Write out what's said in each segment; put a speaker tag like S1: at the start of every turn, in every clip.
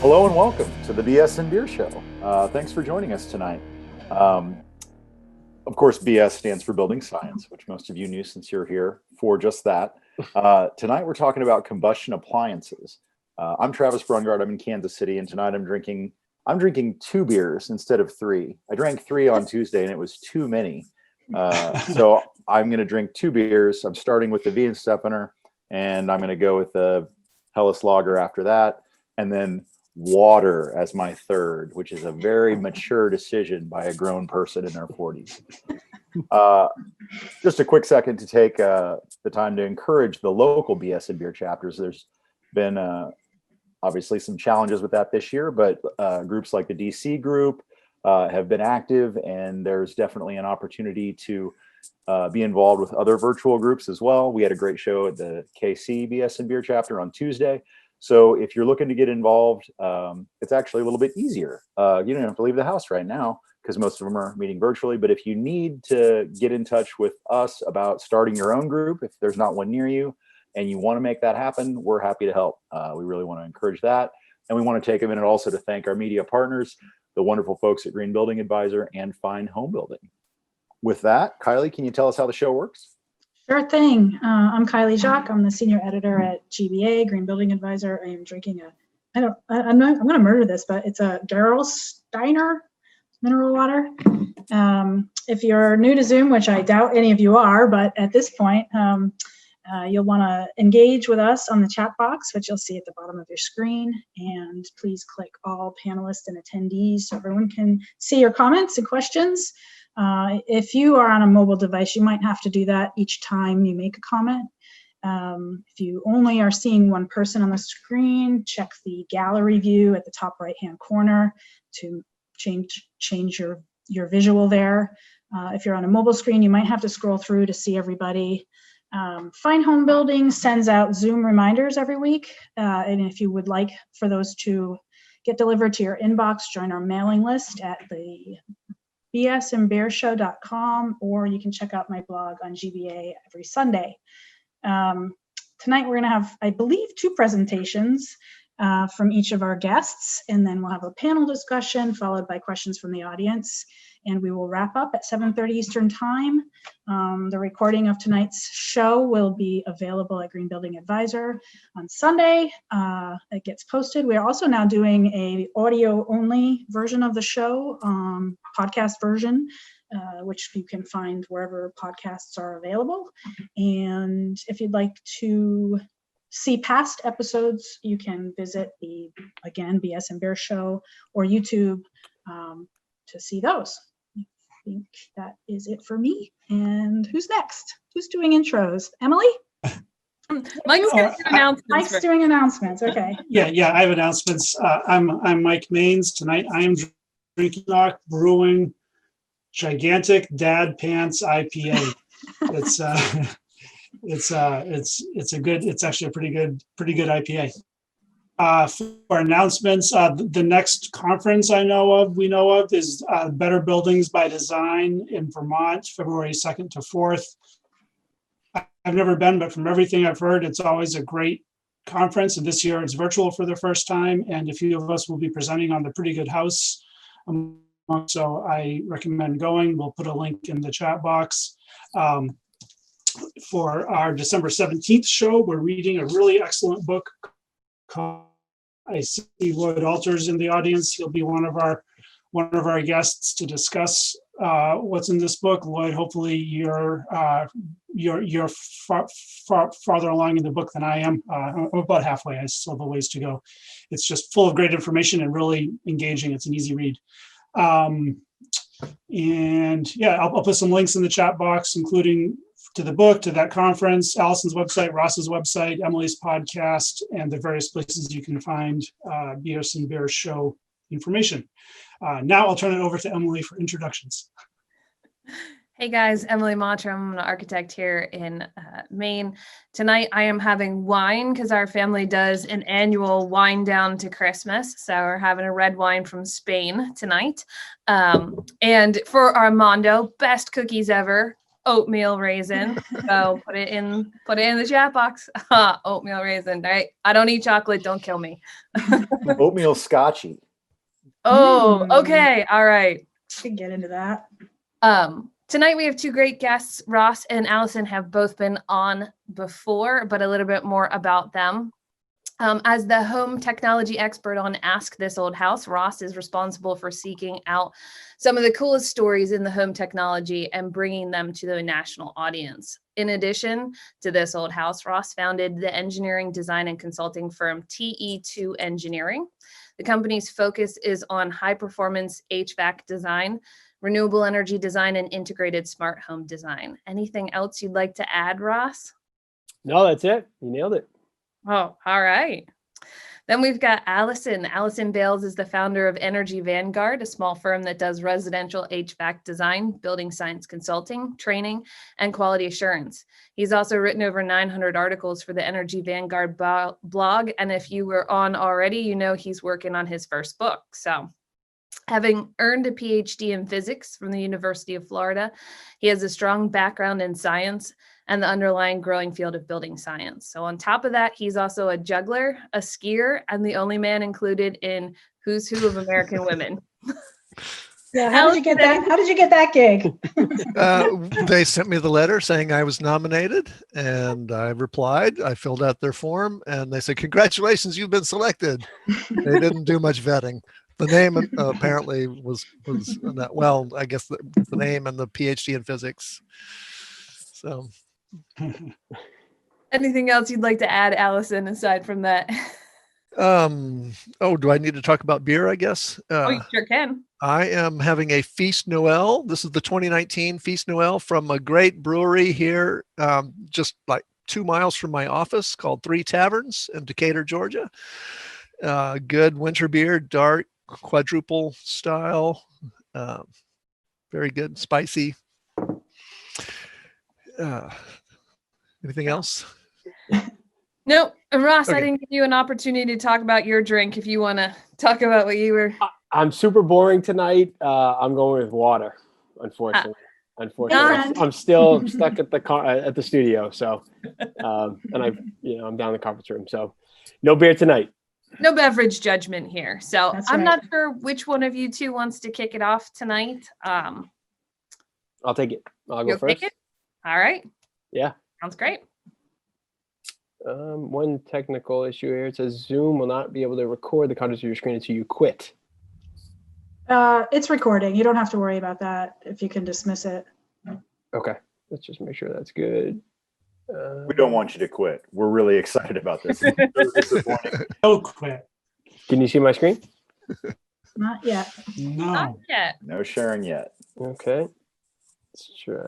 S1: Hello and welcome to the BS and Beer Show. Thanks for joining us tonight. Of course, BS stands for building science, which most of you knew since you're here for just that. Tonight we're talking about combustion appliances. I'm Travis Brungard. I'm in Kansas City, and tonight I'm drinking 2 beers instead of 3. I drank 3 on Tuesday, and it was too many. So I'm going to drink 2 beers. I'm starting with the Weihenstephaner, and I'm going to go with the Helles Lager after that, and then water as my third, which is a very mature decision by a grown person in their 40s. Just a quick second to take the time to encourage the local BS and Beer chapters. There's been obviously some challenges with that this year, but groups like the DC group have been active, and there's definitely an opportunity to be involved with other virtual groups as well. We had a great show at the KC BS and Beer chapter on Tuesday. So if you're looking to get involved, it's actually a little bit easier. You don't have to leave the house right now because most of them are meeting virtually. But if you need to get in touch with us about starting your own group, if there's not one near you and you want to make that happen, we're happy to help. We really want to encourage that. And we want to take a minute also to thank our media partners, the wonderful folks at Green Building Advisor and Fine Home Building. With that, Kylie, can you tell us how the show works?
S2: Sure thing. I'm Kylie Jacques. I'm the senior editor at GBA, Green Building Advisor. I am drinking I'm going to murder this, but it's a Gerolsteiner mineral water. If you're new to Zoom, which I doubt any of you are, but at this point, you'll want to engage with us on the chat box, which you'll see at the bottom of your screen. And please click all panelists and attendees so everyone can see your comments and questions. If you are on a mobile device, you might have to do that each time you make a comment. If you only are seeing one person on the screen, check the gallery view at the top right-hand corner to change your visual there. If you're on a mobile screen, you might have to scroll through to see everybody. Fine Home Building sends out Zoom reminders every week. And if you would like for those to get delivered to your inbox, join our mailing list at the bsandbearshow.com, or you can check out my blog on GBA every Sunday. Tonight we're going to have, I believe, 2 presentations from each of our guests, and then we'll have a panel discussion followed by questions from the audience, and we will wrap up at 7:30 Eastern Time. The recording of tonight's show will be available at Green Building Advisor on Sunday. It gets posted. We are also now doing a audio-only version of the show, podcast version, which you can find wherever podcasts are available. And if you'd like to see past episodes, you can visit the, again, BS and Bear Show or YouTube to see those. I think that is it for me. And who's next? Who's doing intros? Emily?
S3: Mike's going to do announcements.
S2: Mike's doing announcements. Okay.
S4: Yeah, I have announcements. I'm Mike Maines. Tonight I am drinking Brewing Gigantic Dad Pants IPA. It's actually a pretty good IPA. For announcements, the next conference we know of is Better Buildings by Design in Vermont, February 2nd to 4th. I've never been, but from everything I've heard, it's always a great conference. And this year it's virtual for the first time. And a few of us will be presenting on the Pretty Good House. So I recommend going. We'll put a link in the chat box. For our December 17th show, we're reading a really excellent book called, I see Lloyd Alters in the audience. He'll be one of our guests to discuss what's in this book. Lloyd, hopefully you're farther along in the book than I am. I'm about halfway. I still have a ways to go. It's just full of great information and really engaging. It's an easy read. And yeah, I'll put some links in the chat box, including to the book, to that conference, Allison's website, Ross's website, Emily's podcast, and the various places you can find BS and Bear Show information. Now I'll turn it over to Emily for introductions.
S3: Hey guys, Emily Mottram. I'm an architect here in Maine. Tonight I am having wine because our family does an annual wine down to Christmas. So we're having a red wine from Spain tonight. And for Armando, best cookies ever. oatmeal raisin. So put it in the chat box. Oatmeal raisin, right? I don't eat chocolate. Don't kill me.
S1: Oatmeal scotchy.
S3: Oh, okay. All right.
S2: Could get into that.
S3: Tonight we have two great guests. Ross and Allison have both been on before, but a little bit more about them. As the home technology expert on Ask This Old House, Ross is responsible for seeking out some of the coolest stories in the home technology and bringing them to the national audience. In addition to This Old House, Ross founded the engineering, design, and consulting firm TE2 Engineering. The company's focus is on high-performance HVAC design, renewable energy design, and integrated smart home design. Anything else you'd like to add, Ross?
S5: No, that's it. You nailed it.
S3: Oh, all right. Then we've got Allison. Allison Bales is the founder of Energy Vanguard, a small firm that does residential HVAC design, building science consulting, training, and quality assurance. He's also written over 900 articles for the Energy Vanguard blog. And if you were on already, you know he's working on his first book. So having earned a PhD in physics from the University of Florida, he has a strong background in science and the underlying growing field of building science. So on top of that, he's also a juggler, a skier, and the only man included in Who's Who of American Women.
S2: Yeah, how did you get that? How did you get that gig?
S6: They sent me the letter saying I was nominated, and I replied. I filled out their form, and they said, "Congratulations, you've been selected." They didn't do much vetting. The name apparently was not, well, I guess the name and the PhD in physics. So.
S3: Anything else you'd like to add, Allison, aside from that?
S6: Do I need to talk about beer, I guess?
S3: Oh, you sure can.
S6: I am having a Feast Noel. This is the 2019 Feast Noel from a great brewery here, just like 2 miles from my office, called Three Taverns in Decatur, Georgia. Good winter beer, dark, quadruple style, very good, spicy. Anything else?
S3: Nope. And Ross,
S6: Okay.
S3: I didn't give you an opportunity to talk about your drink if you want to talk about what you were.
S5: I'm super boring tonight. I'm going with water, unfortunately.
S2: Darn.
S5: I'm still stuck at the studio. So, and I'm down in the conference room. So, no beer tonight.
S3: No beverage judgment here. So
S2: That's
S3: I'm
S2: right.
S3: not sure which one of you two wants to kick it off tonight.
S5: I'll take it. I'll go
S3: You'll
S5: first.
S3: take it? All right.
S5: Yeah.
S3: Sounds great.
S5: One technical issue here. It says Zoom will not be able to record the contents of your screen until you quit.
S2: It's recording. You don't have to worry about that if you can dismiss it.
S5: Okay. Let's just make sure that's good.
S1: We don't want you to quit. We're really excited about this.
S4: Don't quit.
S5: Can you see my screen?
S2: Not yet.
S4: No.
S3: Not yet.
S1: No sharing yet.
S5: Okay. Let's try.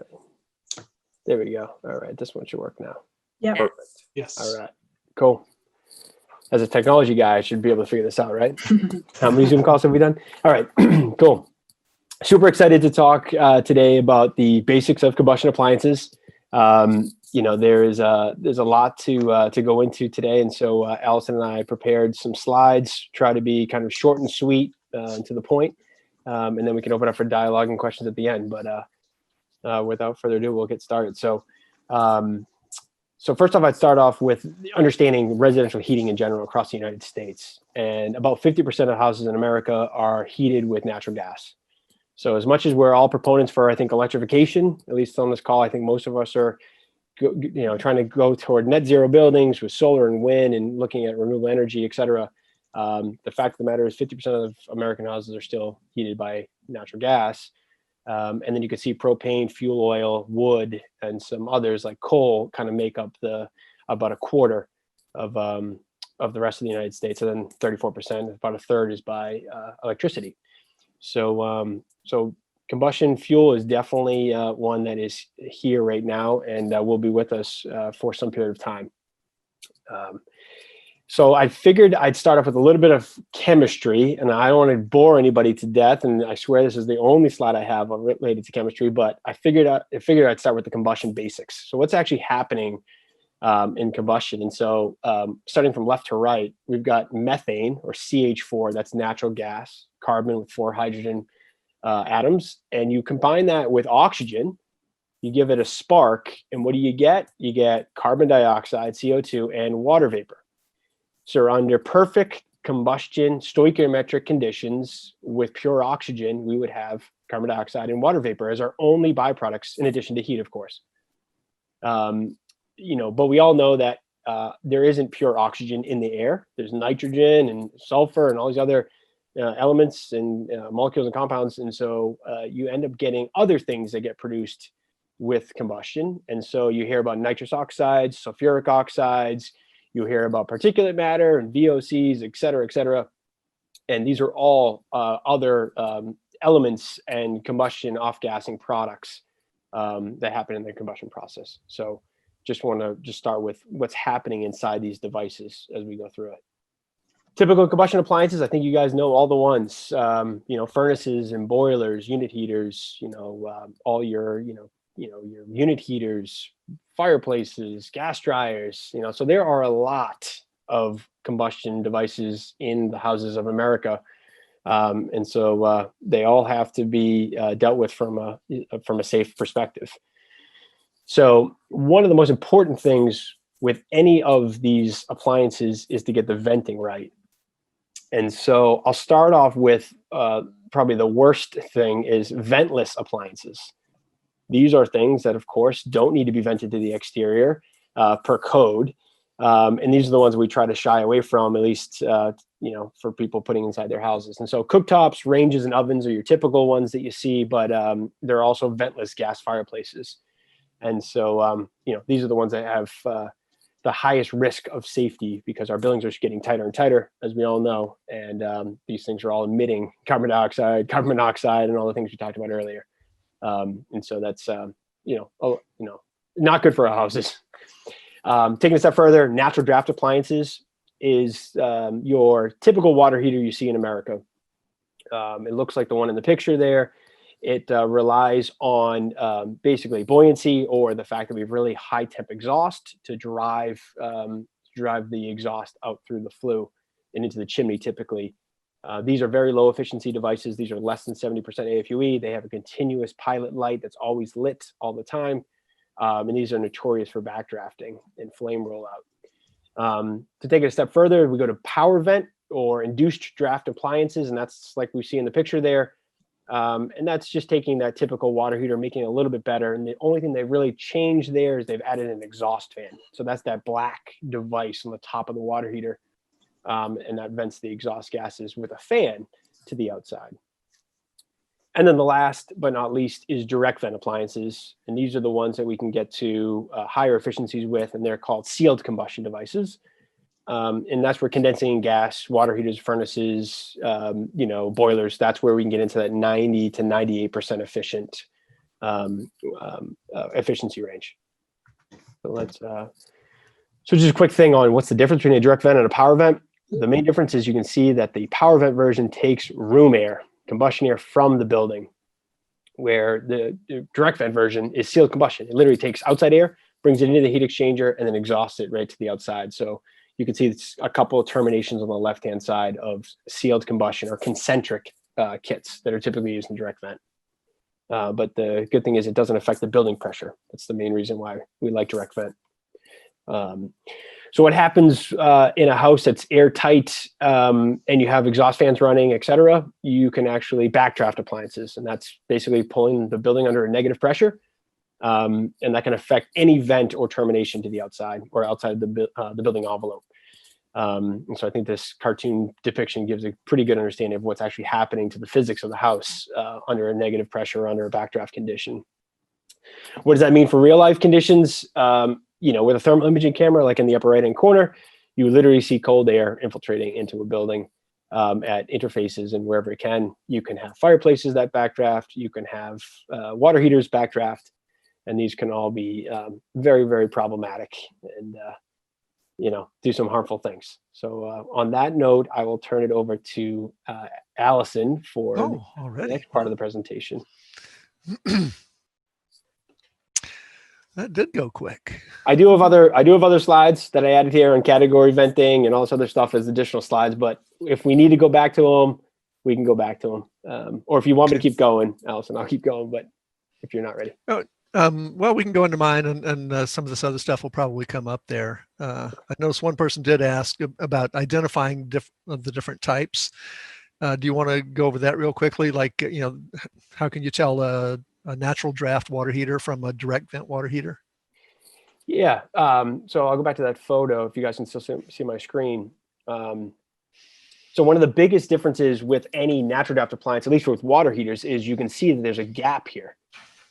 S5: There we go. All right. This one should work now.
S2: Yep.
S5: Perfect.
S4: Yes.
S5: All right. Cool. As a technology guy, I should be able to figure this out, right? How many Zoom calls have we done? All right. Cool. Super excited to talk today about the basics of combustion appliances. There's a lot to go into today, and so Allison and I prepared some slides. Try to be kind of short and sweet and to the point, and then we can open up for dialogue and questions at the end. But without further ado, we'll get started. So first off, I'd start off with understanding residential heating in general across the United States, and about 50% of houses in America are heated with natural gas. So as much as we're all proponents for, I think, electrification, at least on this call, I think most of us are, trying to go toward net zero buildings with solar and wind and looking at renewable energy, et cetera. The fact of the matter is 50% of American houses are still heated by natural gas. And then you can see propane, fuel oil, wood, and some others like coal kind of make up about a quarter of the rest of the United States. And then 34%, about a third, is by electricity. So combustion fuel is definitely one that is here right now and will be with us for some period of time. So I figured I'd start off with a little bit of chemistry, and I don't want to bore anybody to death. And I swear this is the only slide I have related to chemistry, but I figured I'd start with the combustion basics. So what's actually happening in combustion? And so starting from left to right, we've got methane, or CH4, that's natural gas, carbon with 4 hydrogen atoms, and you combine that with oxygen, you give it a spark, and what do you get? You get carbon dioxide, CO2, and water vapor. So under perfect combustion stoichiometric conditions with pure oxygen, we would have carbon dioxide and water vapor as our only byproducts, in addition to heat, of course. But we all know that there isn't pure oxygen in the air. There's nitrogen and sulfur and all these other elements and molecules and compounds. And so you end up getting other things that get produced with combustion. And so you hear about nitrous oxides, sulfuric oxides, you hear about particulate matter and VOCs, et cetera, et cetera. And these are all other elements and combustion off-gassing products that happen in the combustion process. So just want to start with what's happening inside these devices as we go through it. Typical combustion appliances, I think you guys know all the ones, furnaces and boilers, unit heaters, all your unit heaters, fireplaces, gas dryers, so there are a lot of combustion devices in the houses of America. And so they all have to be dealt with from a safe perspective. So one of the most important things with any of these appliances is to get the venting right. And so I'll start off with probably the worst thing is ventless appliances. These are things that, of course, don't need to be vented to the exterior per code. And these are the ones we try to shy away from, at least, for people putting inside their houses. And so cooktops, ranges, and ovens are your typical ones that you see, but there are also ventless gas fireplaces. And so, these are the ones that have the highest risk of safety because our buildings are just getting tighter and tighter, as we all know. And these things are all emitting carbon dioxide, carbon monoxide, and all the things we talked about earlier. And so that's, not good for our houses. Taking a step further, natural draft appliances is your typical water heater you see in America. It looks like the one in the picture there. It relies on basically buoyancy or the fact that we have really high temp exhaust to drive the exhaust out through the flue and into the chimney typically. These are very low efficiency devices. These are less than 70% AFUE. They have a continuous pilot light that's always lit all the time. And these are notorious for backdrafting and flame rollout. To take it a step further, we go to power vent or induced draft appliances, and that's like we see in the picture there. And that's just taking that typical water heater, making it a little bit better. And the only thing they really changed there is they've added an exhaust fan. So that's that black device on the top of the water heater. And that vents the exhaust gases with a fan to the outside. And then the last but not least is direct vent appliances. And these are the ones that we can get to higher efficiencies with, and they're called sealed combustion devices. And that's where condensing gas, water heaters, furnaces, boilers, that's where we can get into that 90 to 98% efficient efficiency range. So just a quick thing on what's the difference between a direct vent and a power vent. The main difference is you can see that the power vent version takes room air, combustion air from the building, where the direct vent version is sealed combustion. It literally takes outside air, brings it into the heat exchanger, and then exhausts it right to the outside. So you can see it's a couple of terminations on the left-hand side of sealed combustion or concentric kits that are typically used in direct vent. But the good thing is it doesn't affect the building pressure. That's the main reason why we like direct vent. So what happens in a house that's airtight and you have exhaust fans running, et cetera, you can actually backdraft appliances. And that's basically pulling the building under a negative pressure. And that can affect any vent or termination to the outside or outside the building envelope. And so I think this cartoon depiction gives a pretty good understanding of what's actually happening to the physics of the house under a negative pressure, under a backdraft condition. What does that mean for real life conditions? With a thermal imaging camera, like in the upper right-hand corner, you literally see cold air infiltrating into a building at interfaces and wherever it can. You can have fireplaces that backdraft. You can have water heaters backdraft. And these can all be very, very problematic and, do some harmful things. So on that note, I will turn it over to Allison for the next part of the presentation.
S6: That did go quick.
S5: I do have other slides that I added here on category venting and all this other stuff as additional slides. But if we need to go back to them, we can go back to them. Or if you want me to keep going, Allison, I'll keep going. But if you're not ready.
S6: Well, we can go into mine, and some of this other stuff will probably come up there. I noticed one person did ask about identifying the different types. Do you want to go over that real quickly? Like, how can you tell a natural draft water heater from a direct vent water heater?
S5: Yeah. So I'll go back to that photo if you guys can still see my screen. So one of the biggest differences with any natural draft appliance, at least with water heaters, is you can see that there's a gap here,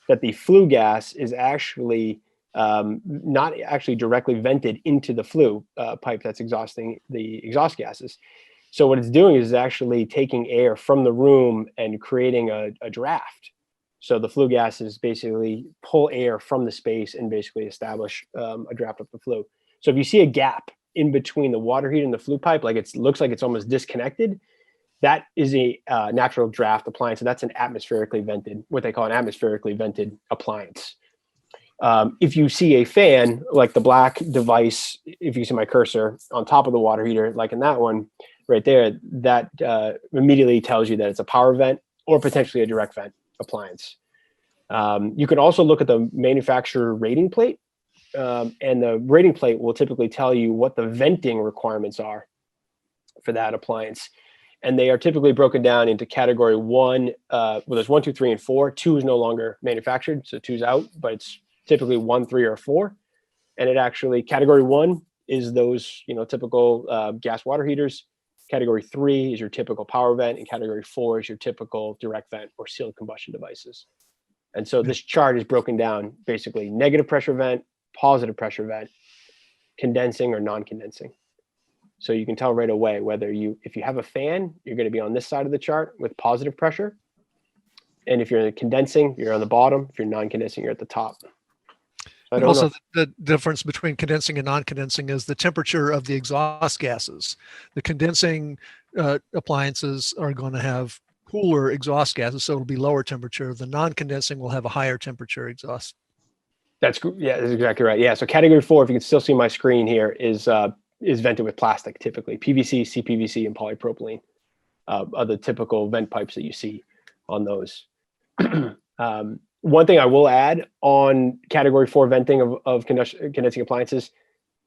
S5: that the flue gas is actually not actually directly vented into the flue pipe that's exhausting the exhaust gases. So what it's doing is actually taking air from the room and creating a draft. So the flue gases basically pull air from the space and basically establish a draft of the flue. So if you see a gap in between the water heater and the flue pipe, like it looks like it's almost disconnected, that is a natural draft appliance. So that's an atmospherically vented, what they call an atmospherically vented appliance. If you see a fan, like the black device, if you see my cursor on top of the water heater, like in that one right there, that immediately tells you that it's a power vent or potentially a direct vent appliance. You can also look at the manufacturer rating plate, and the rating plate will typically tell you what the venting requirements are for that appliance. And they are typically broken down into category 1. Well, there's 1, 2, 3, and 4. 2 is no longer manufactured, so 2's out, but it's typically 1, 3, or 4. And it actually, category 1 is those, typical gas water heaters. Category 3 is your typical power vent, and category 4 is your typical direct vent or sealed combustion devices. And so this chart is broken down basically negative pressure vent, positive pressure vent, condensing or non-condensing. So you can tell right away whether if you have a fan, you're going to be on this side of the chart with positive pressure. And if you're condensing, you're on the bottom. If you're non-condensing, you're at the top.
S6: And also the difference between condensing and non-condensing is the temperature of the exhaust gases. The condensing appliances are going to have cooler exhaust gases, so it'll be lower temperature. The non-condensing will have a higher temperature exhaust.
S5: That's exactly right. Yeah. So category 4, if you can still see my screen here, is vented with plastic, typically PVC, CPVC, and polypropylene are the typical vent pipes that you see on those. One thing I will add on category 4 venting of condensing appliances,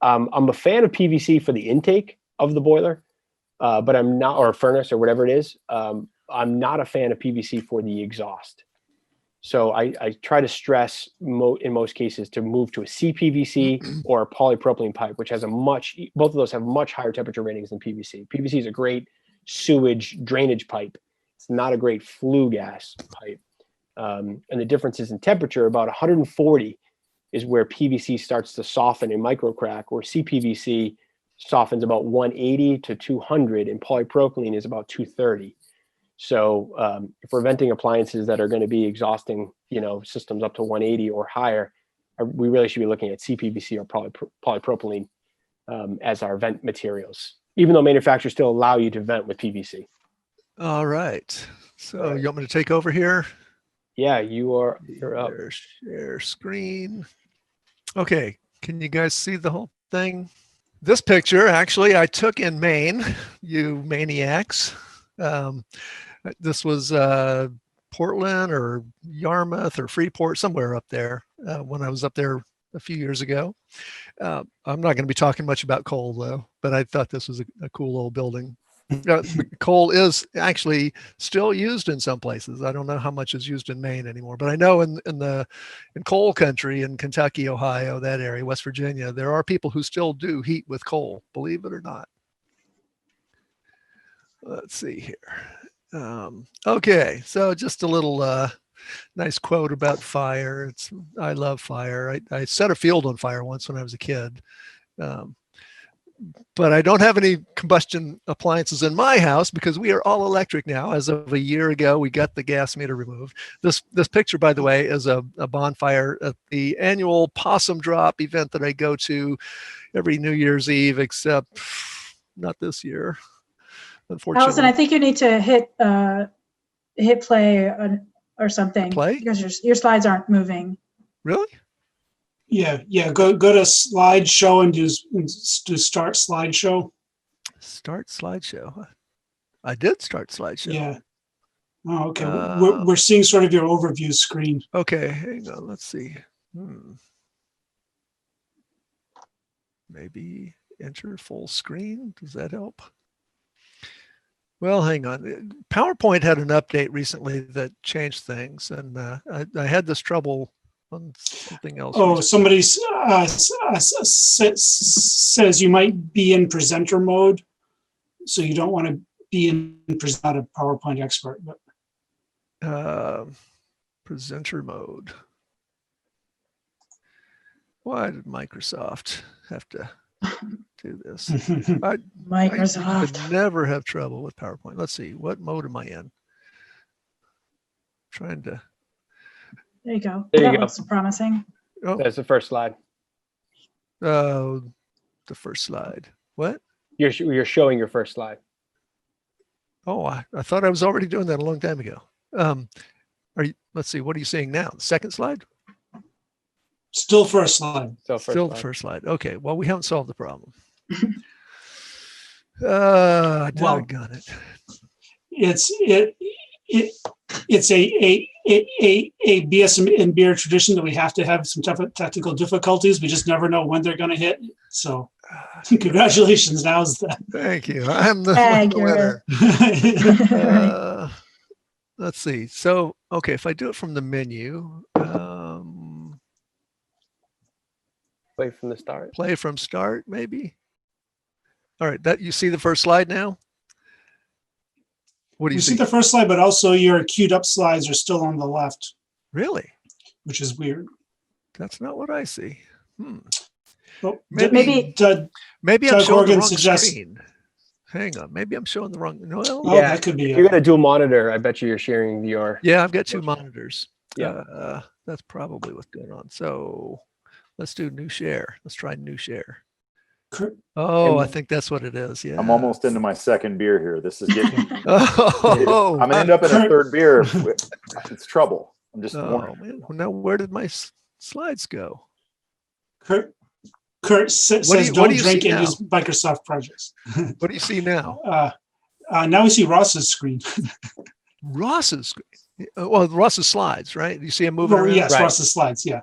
S5: I'm a fan of PVC for the intake of the boiler, but I'm not, or furnace or whatever it is. I'm not a fan of PVC for the exhaust. So I try to stress in most cases to move to a CPVC or a polypropylene pipe, which has both of those have much higher temperature ratings than PVC. PVC is a great sewage drainage pipe. It's not a great flue gas pipe. And the difference is in temperature. About 140 is where PVC starts to soften and microcrack, where CPVC softens about 180 to 200, and polypropylene is about 230. So if we're venting appliances that are going to be exhausting, systems up to 180 or higher, we really should be looking at CPVC or polypropylene as our vent materials, even though manufacturers still allow you to vent with PVC.
S6: All right. So you want me to take over here?
S5: Yeah, you're up.
S6: Share screen. Okay. Can you guys see the whole thing? This picture, actually, I took in Maine, you maniacs. This was Portland or Yarmouth or Freeport, somewhere up there when I was up there a few years ago. I'm not going to be talking much about coal, though, but I thought this was a cool old building. Coal is actually still used in some places. I don't know how much is used in Maine anymore, but I know in coal country in Kentucky, Ohio, that area, West Virginia, there are people who still do heat with coal, believe it or not. Let's see here. Okay, so just a little nice quote about fire. I love fire. I set a field on fire once when I was a kid. But I don't have any combustion appliances in my house because we are all electric now. As of a year ago, we got the gas meter removed. This picture, by the way, is a bonfire at the annual possum drop event that I go to every New Year's Eve, except not this year, unfortunately.
S2: Allison, I think you need to hit play or something.
S6: Play?
S2: Because your slides aren't moving.
S6: Really?
S4: Yeah. Go to slideshow and do start slideshow.
S6: Start slideshow. I did start slideshow.
S4: Yeah. Oh, okay. We're seeing sort of your overview screen.
S6: Okay, hang on. Let's see. Maybe enter full screen. Does that help? Well, hang on. PowerPoint had an update recently that changed things, and I had this trouble on something else.
S4: Oh,
S6: recently.
S4: somebody says you might be in presenter mode, so you don't want to be in not a PowerPoint expert. But
S6: Presenter mode. Why did Microsoft have to do this? I
S2: Microsoft.
S6: could never have trouble with PowerPoint. Let's see, what mode am I in? Trying to.
S2: There you go.
S5: There you
S2: That
S5: go.
S2: looks promising.
S6: Oh,
S5: That's the first slide.
S6: the first slide. What?
S5: You're showing your first slide.
S6: Oh, I thought I was already doing that a long time ago. Are you? Let's see. What are you seeing now? The second slide?
S4: still first slide.
S5: So first
S6: Still the
S5: slide.
S6: first slide. Okay. Well, we haven't solved the problem.
S4: Well,
S6: Doggone it.
S4: It's a BS and beer tradition that we have to have some technical difficulties. We just never know when they're going to hit. So, congratulations! Now's the.
S6: Thank you. I'm the
S2: Accurate.
S6: winner. Let's see. So, okay, if I do it from the menu,
S5: Play from the start.
S6: play from start, maybe. All right, that you see the first slide now. What do
S4: You
S6: you
S4: see
S6: see?
S4: the first slide, but also your queued up slides are still on the left,
S6: Really?
S4: which is weird.
S6: That's not what I see.
S4: Well,
S6: Maybe-
S4: Doug,
S6: Maybe I'm
S4: Doug
S6: showing the
S4: Horgan
S6: wrong
S4: suggests-
S6: screen. Hang on. Maybe I'm showing the wrong. No.
S4: oh,
S5: Yeah,
S4: that could be
S5: If
S4: it.
S5: you're gonna do a monitor, I bet you're sharing your.
S6: Yeah, I've got two monitors.
S5: Yeah.
S6: That's probably what's going on. So let's do new share. Let's try new share.
S4: Cor-
S6: Oh, I
S5: And-
S6: think that's what it is. Yeah.
S1: I'm almost into my second beer here. This is getting.
S6: Oh,
S1: I'm gonna end up in a
S4: Kurt-
S1: third beer. It's trouble. I'm just
S6: oh
S1: warning.
S6: man. Well, now where did my slides go?
S4: Kurt
S6: What
S4: says
S6: do you
S4: don't
S6: see
S4: drink and
S6: now?
S4: use Microsoft projects.
S6: What do you see now?
S4: Now we see Ross's screen.
S6: Ross's screen. Well, Ross's slides, right? You see him moving
S4: Oh,
S6: around?
S4: yes,
S5: Right.
S4: Ross's slides. Yeah.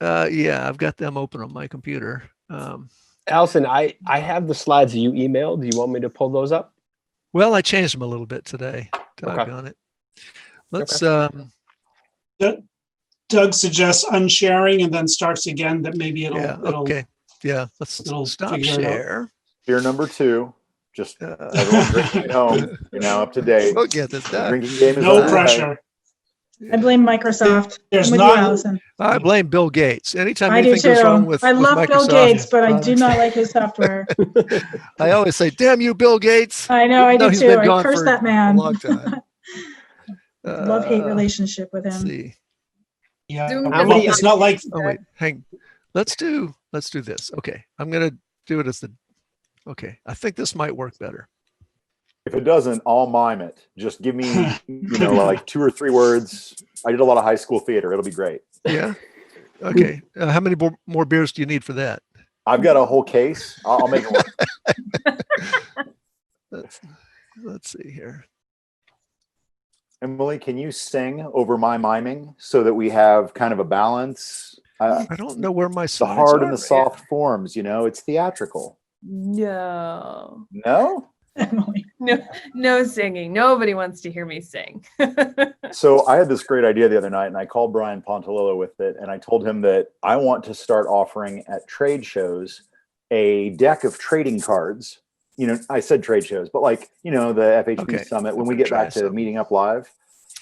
S6: Yeah, I've got them open on my computer.
S5: Allison, I have the slides that you emailed. Do you want me to pull those up?
S6: Well, I changed them a little bit today. Doggone it. Let's
S4: Doug suggests unsharing and then starts again. That maybe it'll.
S6: yeah,
S4: it'll
S6: okay. Yeah, let's
S4: it'll
S6: stop
S4: figure it out.
S6: share.
S1: Beer number 2. Just
S6: Uh,
S1: everyone drinking at home. You're now up to date.
S6: we'll get this
S1: The
S6: done.
S1: drinking game is
S4: No
S1: underway.
S4: pressure.
S2: I blame Microsoft.
S4: There's
S2: I'm with
S4: not-
S2: you, Allison.
S6: I blame Bill Gates. Anytime
S2: I do
S6: anything goes
S2: too.
S6: wrong with
S2: I love
S6: with
S2: Bill
S6: Microsoft
S2: Gates, but I do
S6: products,
S2: not like his software.
S6: I always say, "Damn you, Bill Gates!"
S2: I know, I
S6: Even though
S2: do
S6: he's
S2: too.
S6: been
S2: I
S6: gone
S2: curse
S6: for
S2: that man.
S6: a long time.
S2: Love-hate relationship with
S6: Let's
S2: him.
S6: see.
S4: Yeah.
S3: Zoom
S5: How many-
S4: It's not like
S6: Oh wait, hang. Let's do this. Okay, I'm gonna do it as the. Okay, I think this might work better.
S1: If it doesn't, I'll mime it. Just give me, like 2 or 3 words. I did a lot of high school theater. It'll be great.
S6: Yeah. Okay. How many more beers do you need for that?
S1: I've got a whole case. I'll make it work.
S6: Let's see here.
S1: Emily, can you sing over my miming so that we have kind of a balance?
S6: I don't know where my
S1: The
S6: slides
S1: hard
S6: are.
S1: and the soft forms, it's theatrical.
S3: No,
S1: No?
S2: Emily.
S3: no singing. Nobody wants to hear me sing.
S1: So I had this great idea the other night, and I called Brian Pontalillo with it, and I told him that I want to start offering at trade shows a deck of trading cards. I said trade shows, but the FHB
S6: Okay.
S1: Summit, when
S6: I'm
S1: we
S6: gonna
S1: get
S6: try
S1: back to
S6: some.
S1: meeting up live,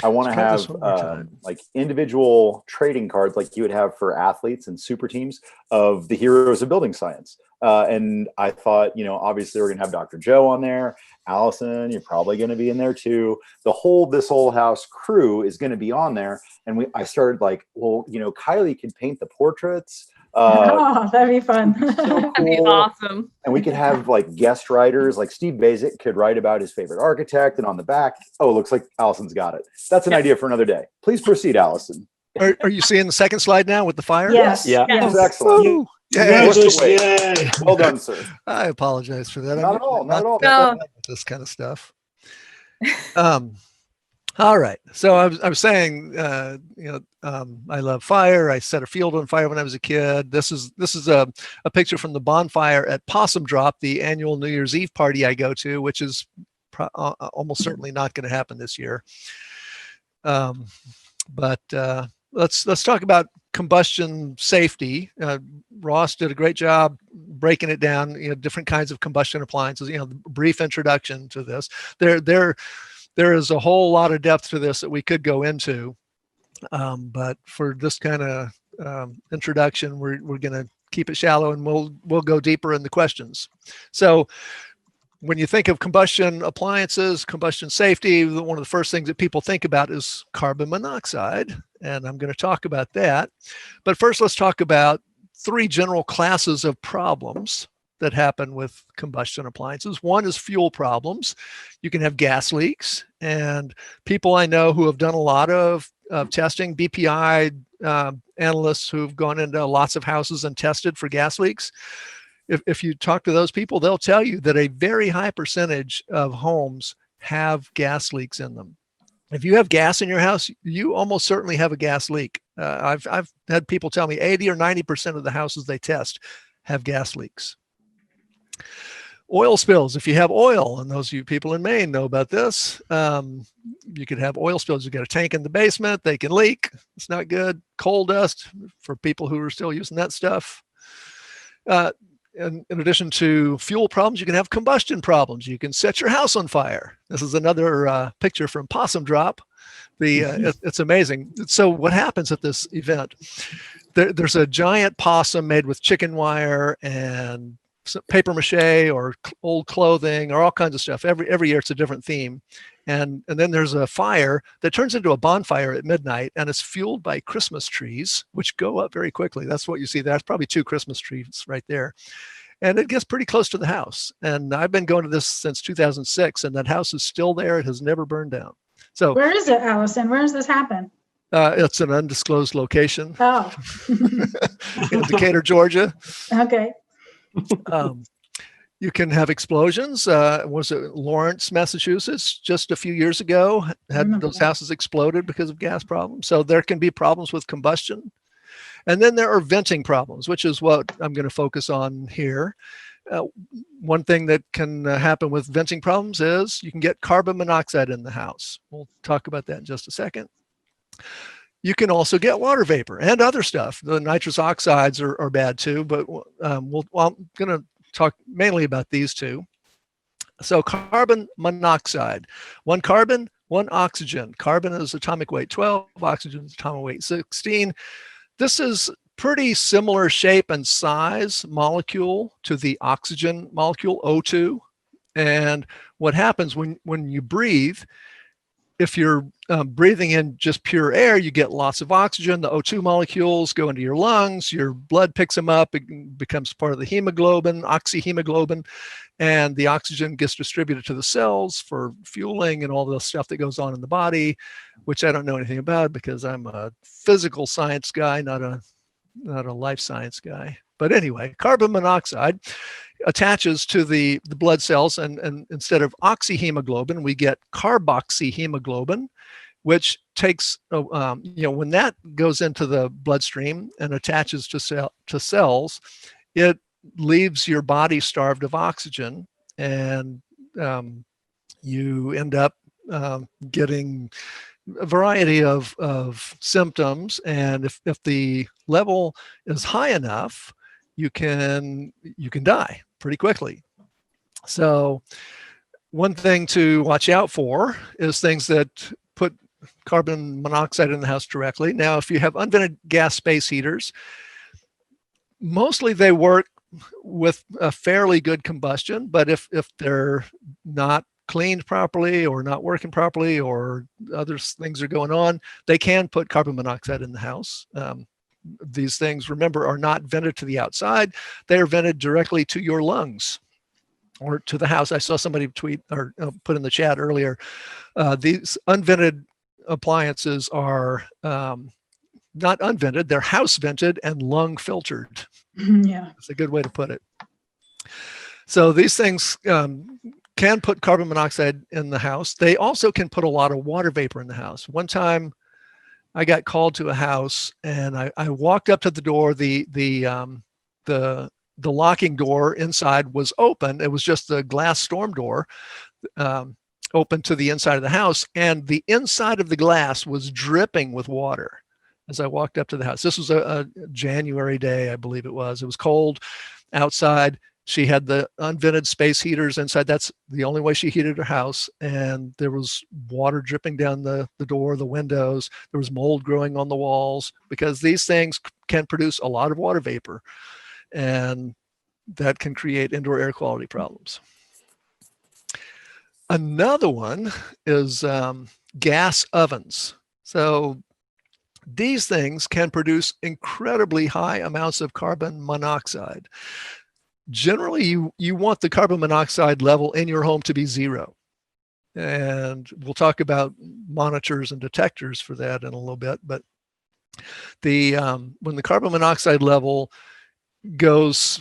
S1: I want to
S6: Let's try this
S1: have
S6: one more time.
S1: individual trading cards like you would have for athletes and super teams of the heroes of building science. And I thought, obviously we're going to have Dr. Joe on there. Allison, you're probably going to be in there too. This whole house crew is going to be on there. And I started Kylie can paint the portraits.
S2: Oh, that'd be fun.
S1: So
S3: That'd be
S1: cool.
S3: awesome.
S1: And we could have guest writers, like Steve Basic could write about his favorite architect, and on the back, looks like Allison's got it. That's an idea for another day. Please proceed, Allison.
S6: Are you seeing the second slide now with the fire?
S2: Yes.
S5: Yeah.
S1: That
S2: Yes.
S1: was excellent.
S6: Woo! Yeah.
S4: congratulations.
S1: Yay.
S4: Yay.
S1: Well done, sir.
S6: I apologize for that.
S1: Not at all, not at all.
S6: that
S3: No.
S6: bad with this kind of stuff. All right. So I was saying, I love fire. I set a field on fire when I was a kid. This is a picture from the bonfire at Possum Drop, the annual New Year's Eve party I go to, which is almost certainly not going to happen this year. But let's talk about combustion safety. Ross did a great job breaking it down. Different kinds of combustion appliances. Brief introduction to this. There is a whole lot of depth to this that we could go into, but for this kind of introduction, we're going to keep it shallow, and we'll go deeper in the questions. So, when you think of combustion appliances, combustion safety, one of the first things that people think about is carbon monoxide, and I'm going to talk about that. But first, let's talk about 3 general classes of problems that happen with combustion appliances. One is fuel problems. You can have gas leaks, and people I know who have done a lot of testing, BPI analysts who've gone into lots of houses and tested for gas leaks. If you talk to those people, they'll tell you that a very high percentage of homes have gas leaks in them. If you have gas in your house, you almost certainly have a gas leak. I've had people tell me 80 or 90% of the houses they test have gas leaks. Oil spills. If you have oil, and those of you people in Maine know about this, you could have oil spills. You got a tank in the basement, they can leak. It's not good. Coal dust for people who are still using that stuff. In addition to fuel problems, you can have combustion problems. You can set your house on fire. This is another picture from Possum Drop. It's amazing. So what happens at this event? There's a giant possum made with chicken wire and paper mache or old clothing or all kinds of stuff. Every year it's a different theme. And then there's a fire that turns into a bonfire at midnight, and it's fueled by Christmas trees, which go up very quickly. That's what you see. That's probably 2 Christmas trees right there. And it gets pretty close to the house. And I've been going to this since 2006, and that house is still there. It has never burned down. So
S2: Where is it, Allison? Where does this happen?
S6: It's an undisclosed location
S2: Oh,
S6: in Decatur, Georgia.
S2: okay.
S6: You can have explosions. Was it Lawrence, Massachusetts, just a few years ago, had those houses exploded because of gas problems. So there can be problems with combustion. And then there are venting problems, which is what I'm going to focus on here. One thing that can happen with venting problems is you can get carbon monoxide in the house. We'll talk about that in just a second. You can also get water vapor and other stuff. The nitrous oxides are bad too, but I'm going to talk mainly about these 2. So carbon monoxide, 1 carbon, 1 oxygen. Carbon is atomic weight 12, oxygen is atomic weight 16. This is pretty similar shape and size molecule to the oxygen molecule, O2. And what happens when you breathe, if you're breathing in just pure air, you get lots of oxygen. The O2 molecules go into your lungs. Your blood picks them up. It becomes part of the hemoglobin, oxyhemoglobin, and the oxygen gets distributed to the cells for fueling and all the stuff that goes on in the body, which I don't know anything about because I'm a physical science guy, not a life science guy. But anyway, carbon monoxide attaches to the blood cells, and instead of oxyhemoglobin, we get carboxyhemoglobin, which takes, when that goes into the bloodstream and attaches to cells, it leaves your body starved of oxygen, and you end up getting a variety of symptoms. And if the level is high enough, you can die pretty quickly. So one thing to watch out for is things that put carbon monoxide in the house directly. Now, if you have unvented gas space heaters, mostly they work with a fairly good combustion, but if they're not cleaned properly or not working properly or other things are going on, they can put carbon monoxide in the house. These things, remember, are not vented to the outside. They are vented directly to your lungs or to the house. I saw somebody tweet or put in the chat earlier, these unvented appliances are not unvented, they're house vented and lung filtered.
S2: Yeah.
S6: That's a good way to put it. So these things can put carbon monoxide in the house. They also can put a lot of water vapor in the house. One time I got called to a house and I walked up to the door. The locking door inside was open. It was just the glass storm door open to the inside of the house. And the inside of the glass was dripping with water as I walked up to the house. This was a January day, I believe it was. It was cold outside. She had the unvented space heaters inside. That's the only way she heated her house. And there was water dripping down the door, the windows. There was mold growing on the walls because these things can produce a lot of water vapor. And that can create indoor air quality problems. Another one is gas ovens. So these things can produce incredibly high amounts of carbon monoxide. Generally, you want the carbon monoxide level in your home to be 0. And we'll talk about monitors and detectors for that in a little bit. But when the carbon monoxide level goes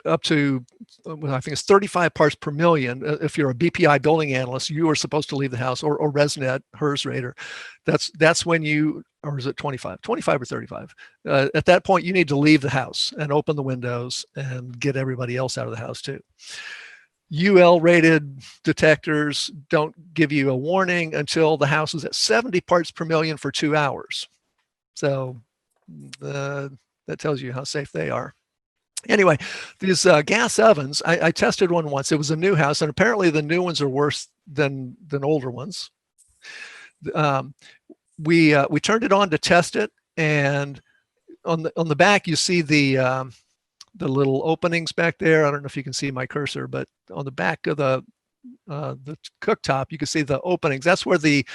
S6: up to, I think it's 35 parts per million. If you're a BPI building analyst, you are supposed to leave the house, or ResNet, HERS rater. That's when you, or is it 25 or 35? At that point, you need to leave the house and open the windows and get everybody else out of the house too. UL rated detectors don't give you a warning until the house is at 70 parts per million for 2 hours. So that tells you how safe they are. Anyway, these gas ovens, I tested one once. It was a new house, and apparently the new ones are worse than older ones. We turned it on to test it, and on the back you see the little openings back there. I don't know if you can see my cursor, but on the back of the cooktop you can see the openings. That's where the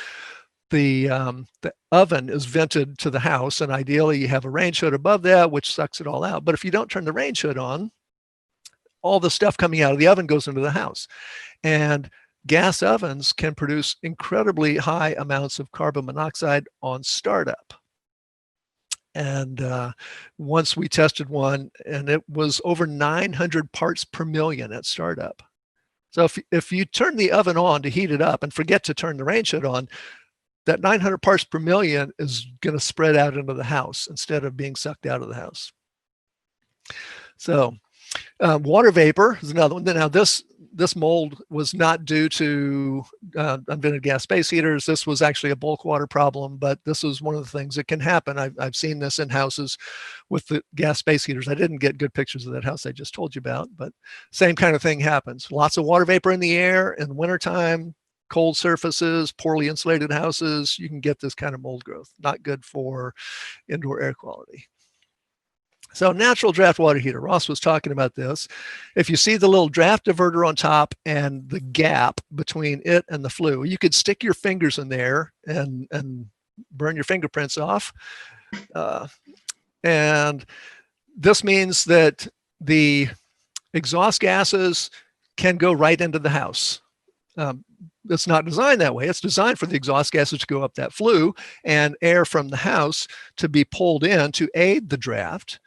S6: oven is vented to the house, and ideally you have a range hood above that which sucks it all out. But if you don't turn the range hood on, all the stuff coming out of the oven goes into the house. And gas ovens can produce incredibly high amounts of carbon monoxide on startup. And once we tested one, and it was over 900 parts per million at startup. So if you turn the oven on to heat it up and forget to turn the range hood on, that 900 parts per million is going to spread out into the house instead of being sucked out of the house. So water vapor is another one. Now this mold was not due to unvented gas space heaters. This was actually a bulk water problem, but this was one of the things that can happen. I've seen this in houses with the gas space heaters. I didn't get good pictures of that house I just told you about, but same kind of thing happens. Lots of water vapor in the air in the wintertime. Cold surfaces, poorly insulated houses, you can get this kind of mold growth. Not good for indoor air quality. So natural draft water heater, Ross was talking about this. If you see the little draft diverter on top and the gap between it and the flue, you could stick your fingers in there and burn your fingerprints off. And this means that the exhaust gases can go right into the house. It's not designed that way. It's designed for the exhaust gases to go up that flue and air from the house to be pulled in to aid the draft.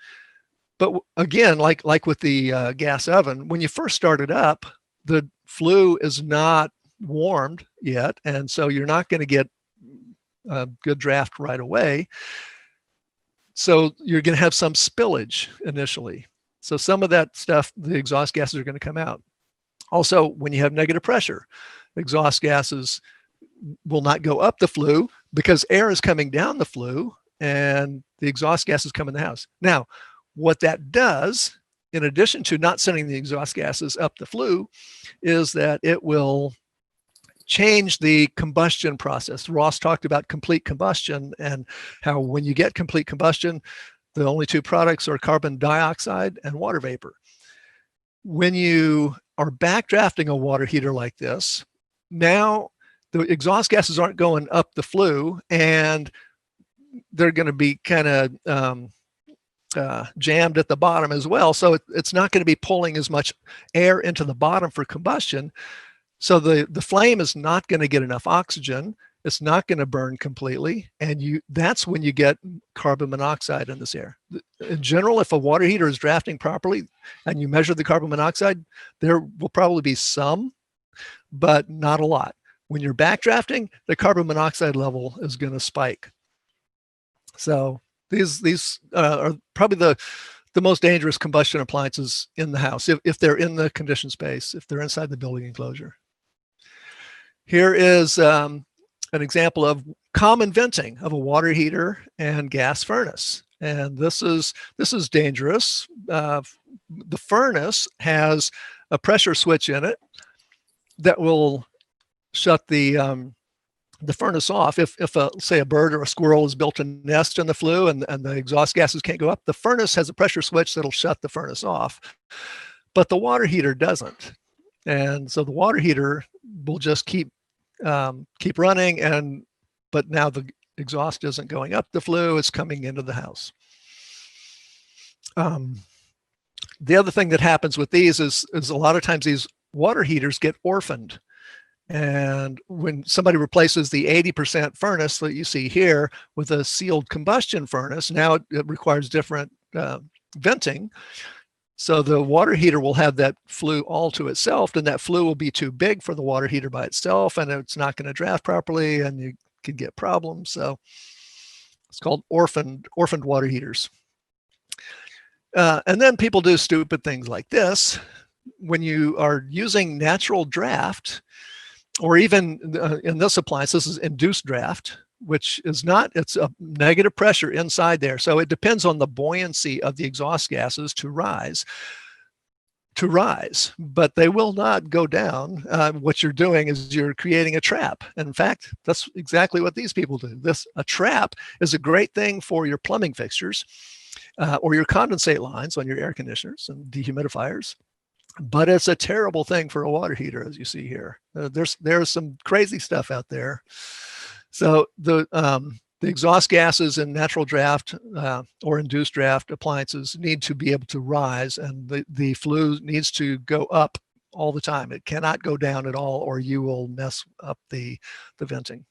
S6: But again, like with the gas oven, when you first start it up, the flue is not warmed yet, and so you're not going to get a good draft right away. So you're going to have some spillage initially. So some of that stuff, the exhaust gases are going to come out. Also, when you have negative pressure, exhaust gases will not go up the flue because air is coming down the flue and the exhaust gases come in the house. Now, what that does, in addition to not sending the exhaust gases up the flue, is that it will change the combustion process. Ross talked about complete combustion and how when you get complete combustion, the only two products are carbon dioxide and water vapor. When you are backdrafting a water heater like this, now the exhaust gases aren't going up the flue and they're going to be kind of jammed at the bottom as well. So it's not going to be pulling as much air into the bottom for combustion. So the flame is not going to get enough oxygen. It's not going to burn completely. And that's when you get carbon monoxide in this air. In general, if a water heater is drafting properly and you measure the carbon monoxide, there will probably be some, but not a lot. When you're backdrafting, the carbon monoxide level is going to spike. So these are probably the most dangerous combustion appliances in the house, if they're in the conditioned space, if they're inside the building enclosure. Here is an example of common venting of a water heater and gas furnace. And this is dangerous. The furnace has a pressure switch in it that will shut the furnace off. If say a bird or a squirrel has built a nest in the flue and the exhaust gases can't go up, the furnace has a pressure switch that'll shut the furnace off, but the water heater doesn't. And so the water heater will just keep running, but now the exhaust isn't going up the flue, it's coming into the house. The other thing that happens with these is a lot of times these water heaters get orphaned. And when somebody replaces the 80% furnace that you see here with a sealed combustion furnace, now it requires different venting. So the water heater will have that flue all to itself, and that flue will be too big for the water heater by itself, and it's not going to draft properly, and you can get problems. So it's called orphaned water heaters. And then people do stupid things like this. When you are using natural draft, or even in this appliance, this is induced draft, which is not, it's a negative pressure inside there. So it depends on the buoyancy of the exhaust gases to rise, but they will not go down. What you're doing is you're creating a trap. And in fact, that's exactly what these people do. A trap is a great thing for your plumbing fixtures or your condensate lines on your air conditioners and dehumidifiers. But it's a terrible thing for a water heater, as you see here. There's some crazy stuff out there. So the exhaust gases in natural draft or induced draft appliances need to be able to rise, and the flue needs to go up all the time. It cannot go down at all, or you will mess up the venting.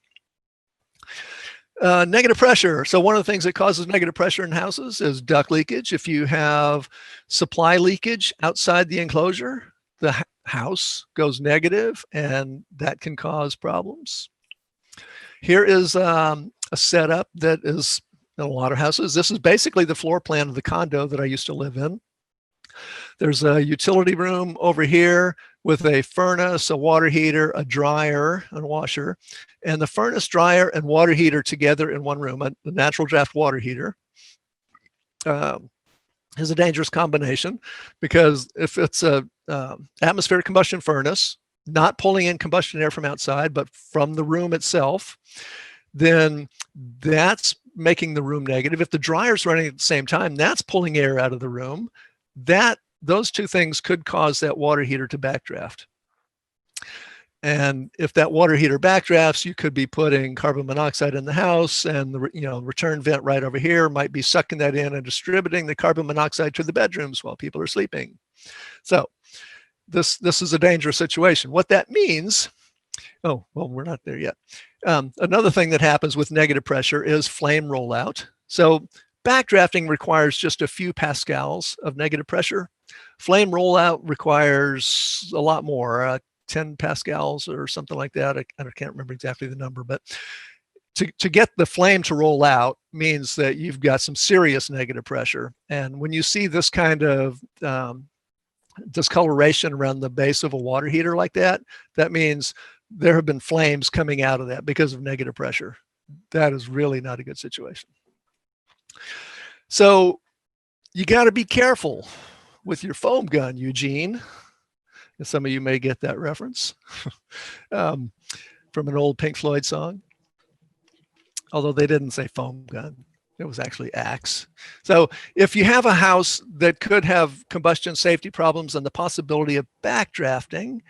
S6: Negative pressure. So one of the things that causes negative pressure in houses is duct leakage. If you have supply leakage outside the enclosure, the house goes negative, and that can cause problems. Here is a setup that is in a lot of houses. This is basically the floor plan of the condo that I used to live in. There's a utility room over here with a furnace, a water heater, a dryer, and washer, and the furnace, dryer, and water heater together in one room. A natural draft water heater is a dangerous combination, because if it's a atmospheric combustion furnace, not pulling in combustion air from outside, but from the room itself, then that's making the room negative. If the dryer's running at the same time, that's pulling air out of the room. Those two things could cause that water heater to backdraft. And if that water heater backdrafts, you could be putting carbon monoxide in the house, and the return vent right over here might be sucking that in and distributing the carbon monoxide to the bedrooms while people are sleeping. So this is a dangerous situation. What that means, oh, well, we're not there yet. Another thing that happens with negative pressure is flame rollout. So backdrafting requires just a few pascals of negative pressure. Flame rollout requires a lot more, 10 pascals or something like that. I can't remember exactly the number, but to get the flame to roll out means that you've got some serious negative pressure. And when you see this kind of discoloration around the base of a water heater like that, that means there have been flames coming out of that because of negative pressure. That is really not a good situation. So you got to be careful with your foam gun, Eugene. And some of you may get that reference from an old Pink Floyd song, although they didn't say foam gun. It was actually axe. So if you have a house that could have combustion safety problems and the possibility of backdrafting,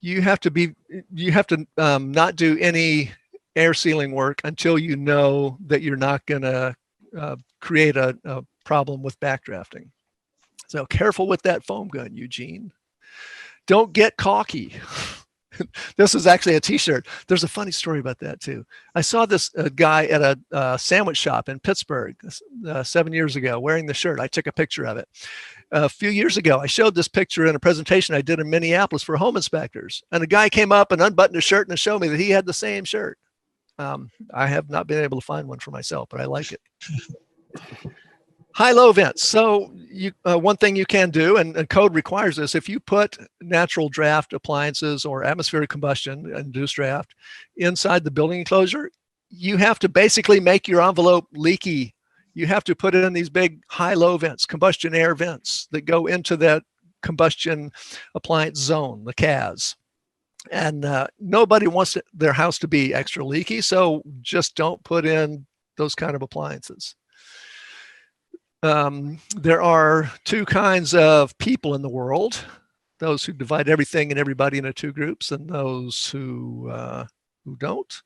S6: you have to not do any air sealing work until you know that you're not going to create a problem with backdrafting. So careful with that foam gun, Eugene. Don't get cocky. This is actually a t-shirt. There's a funny story about that too. I saw this guy at a sandwich shop in Pittsburgh 7 years ago wearing the shirt. I took a picture of it. A few years ago, I showed this picture in a presentation I did in Minneapolis for home inspectors. And a guy came up and unbuttoned his shirt and showed me that he had the same shirt. I have not been able to find one for myself, but I like it. High-low vents. So one thing you can do, and code requires this, if you put natural draft appliances or atmospheric combustion, induced draft, inside the building enclosure, you have to basically make your envelope leaky. You have to put it in these big high-low vents, combustion air vents that go into that combustion appliance zone, the CAS. And nobody wants their house to be extra leaky, so just don't put in those kind of appliances. There are two kinds of people in the world: those who divide everything and everybody into two groups, and those who don't.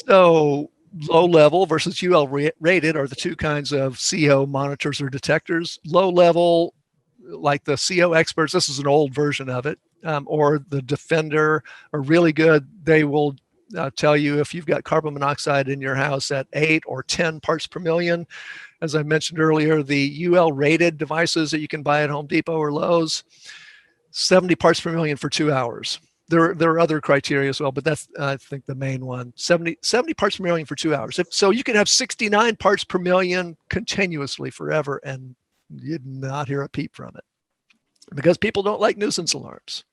S6: So low level versus UL rated are the two kinds of CO monitors or detectors. Low level, like the CO experts, this is an old version of it, or the Defender are really good. They will tell you if you've got carbon monoxide in your house at 8 or 10 parts per million. As I mentioned earlier, the UL rated devices that you can buy at Home Depot or Lowe's, 70 parts per million for 2 hours. There are other criteria as well, but that's, I think, the main one. 70 parts per million for 2 hours. So you can have 69 parts per million continuously forever, and you'd not hear a peep from it because people don't like nuisance alarms.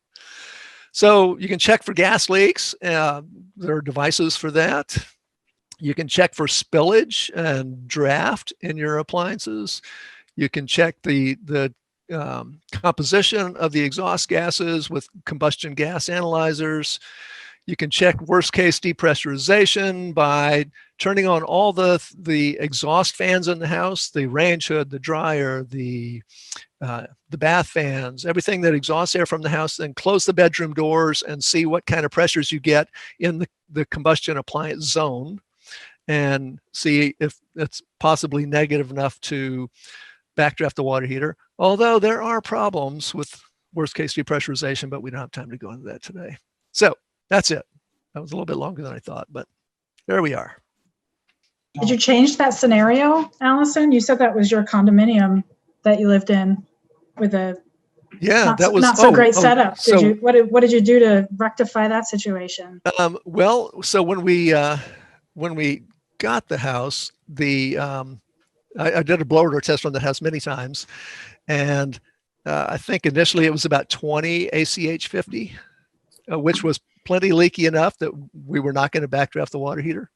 S6: So you can check for gas leaks. There are devices for that. You can check for spillage and draft in your appliances. You can check the composition of the exhaust gases with combustion gas analyzers. You can check worst case depressurization by turning on all the exhaust fans in the house, the range hood, the dryer, the bath fans, everything that exhausts air from the house, then close the bedroom doors and see what kind of pressures you get in the combustion appliance zone, and see if it's possibly negative enough to backdraft the water heater. Although there are problems with worst case depressurization, but we don't have time to go into that today. So that's it. That was a little bit longer than I thought, but there we are.
S2: Did you change that scenario, Allison? You said that was your condominium that you lived in with a not so great setup. What did you do to rectify that situation?
S6: Well, so when we got the house, I did a blower door test on the house many times, and I think initially it was about 20 ACH 50, which was plenty leaky enough that we were not going to backdraft the water heater.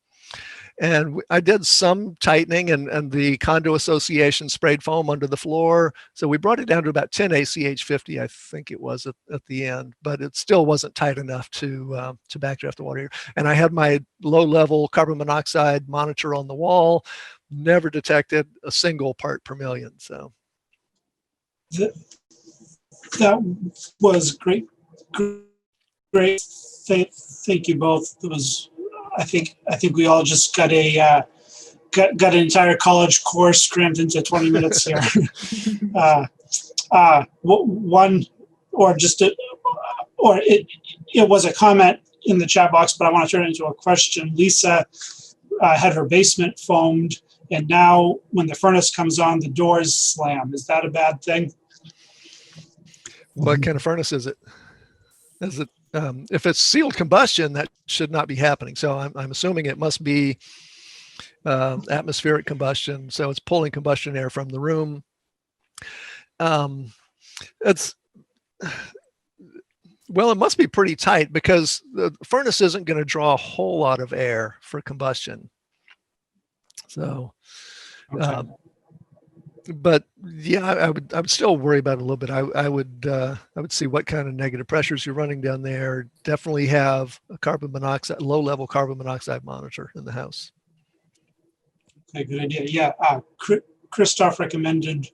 S6: And I did some tightening, and the condo association sprayed foam under the floor. So we brought it down to about 10 ACH 50, I think it was at the end, but it still wasn't tight enough to backdraft the water heater. And I had my low level carbon monoxide monitor on the wall, never detected a single part per million. So
S4: that was great. Great. Thank you both. It was, I think we all just got an entire college course crammed into 20 minutes here. It was a comment in the chat box, but I want to turn it into a question. Lisa had her basement foamed, and now when the furnace comes on, the doors slam. Is that a bad thing?
S6: What kind of furnace is it? Is it if it's sealed combustion, that should not be happening. So I'm assuming it must be atmospheric combustion. So it's pulling combustion air from the room. Well, it must be pretty tight because the furnace isn't going to draw a whole lot of air for combustion. So, okay. But yeah, I would still worry about it a little bit. I would see what kind of negative pressures you're running down there. Definitely have a low level carbon monoxide monitor in the house.
S4: Okay, good idea. Yeah, Christoph recommended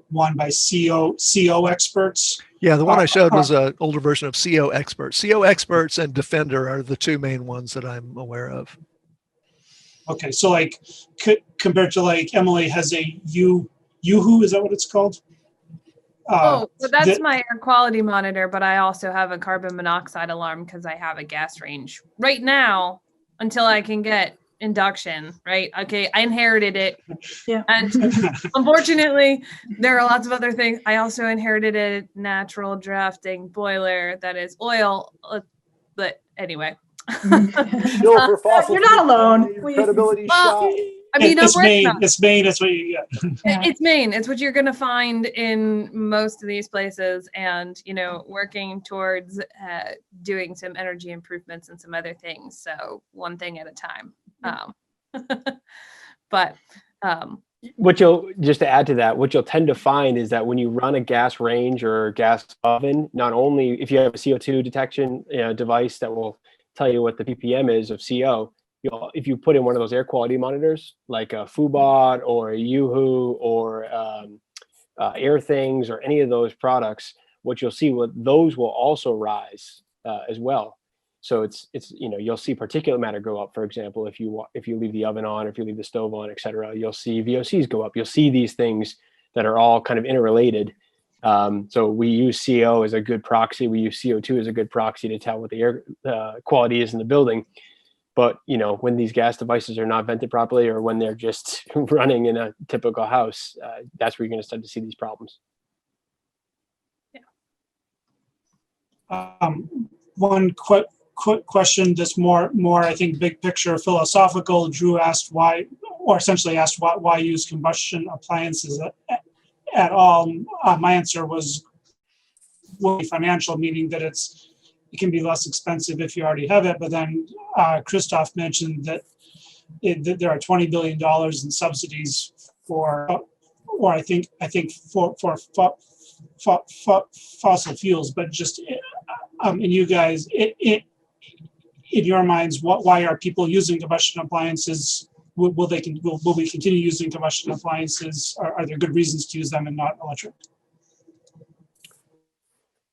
S4: one by CO experts.
S6: Yeah, the one I showed was an older version of CO experts. CO experts and Defender are the two main ones that I'm aware of.
S4: Okay, so like compared to like Emily has a Yoo-hoo, is that what it's called?
S3: But that's my air quality monitor, but I also have a carbon monoxide alarm because I have a gas range right now until I can get induction, right? Okay, I inherited it.
S2: Yeah.
S3: And unfortunately, there are lots of other things. I also inherited a natural drafting boiler that is oil. But anyway.
S1: Still for fossil
S2: You're not
S1: fuel
S2: alone.
S1: company, credibility
S3: Well,
S1: shot.
S3: I mean, I'm
S4: it's
S3: working
S4: Maine.
S3: on it.
S4: It's Maine. It's what you get.
S2: Yeah.
S3: It's Maine. It's what you're going to find in most of these places. And, you know, working towards doing some energy improvements and some other things. So one thing at a time. But
S5: What you'll, just to add to that, what you'll tend to find is that when you run a gas range or gas oven, not only if you have a CO2 detection device that will tell you what the ppm is of CO, if you put in one of those air quality monitors like a Fubot or a Yoo-Hoo or Air Things or any of those products, what you'll see, those will also rise as well. So it's you'll see particulate matter go up, for example, if you leave the oven on, or if you leave the stove on, et cetera. You'll see VOCs go up. You'll see these things that are all kind of interrelated. So we use CO as a good proxy. We use CO2 as a good proxy to tell what the air quality is in the building. But when these gas devices are not vented properly, or when they're just running in a typical house, that's where you're going to start to see these problems.
S4: One quick question that's more I think big picture philosophical. Drew asked why use combustion appliances at all. My answer was financial, meaning that it can be less expensive if you already have it. But then Christoph mentioned that there are $20 billion in subsidies for fossil fuels. But just and you guys, in your minds, why are people using combustion appliances? Will we continue using combustion appliances? Are there good reasons to use them and not electric?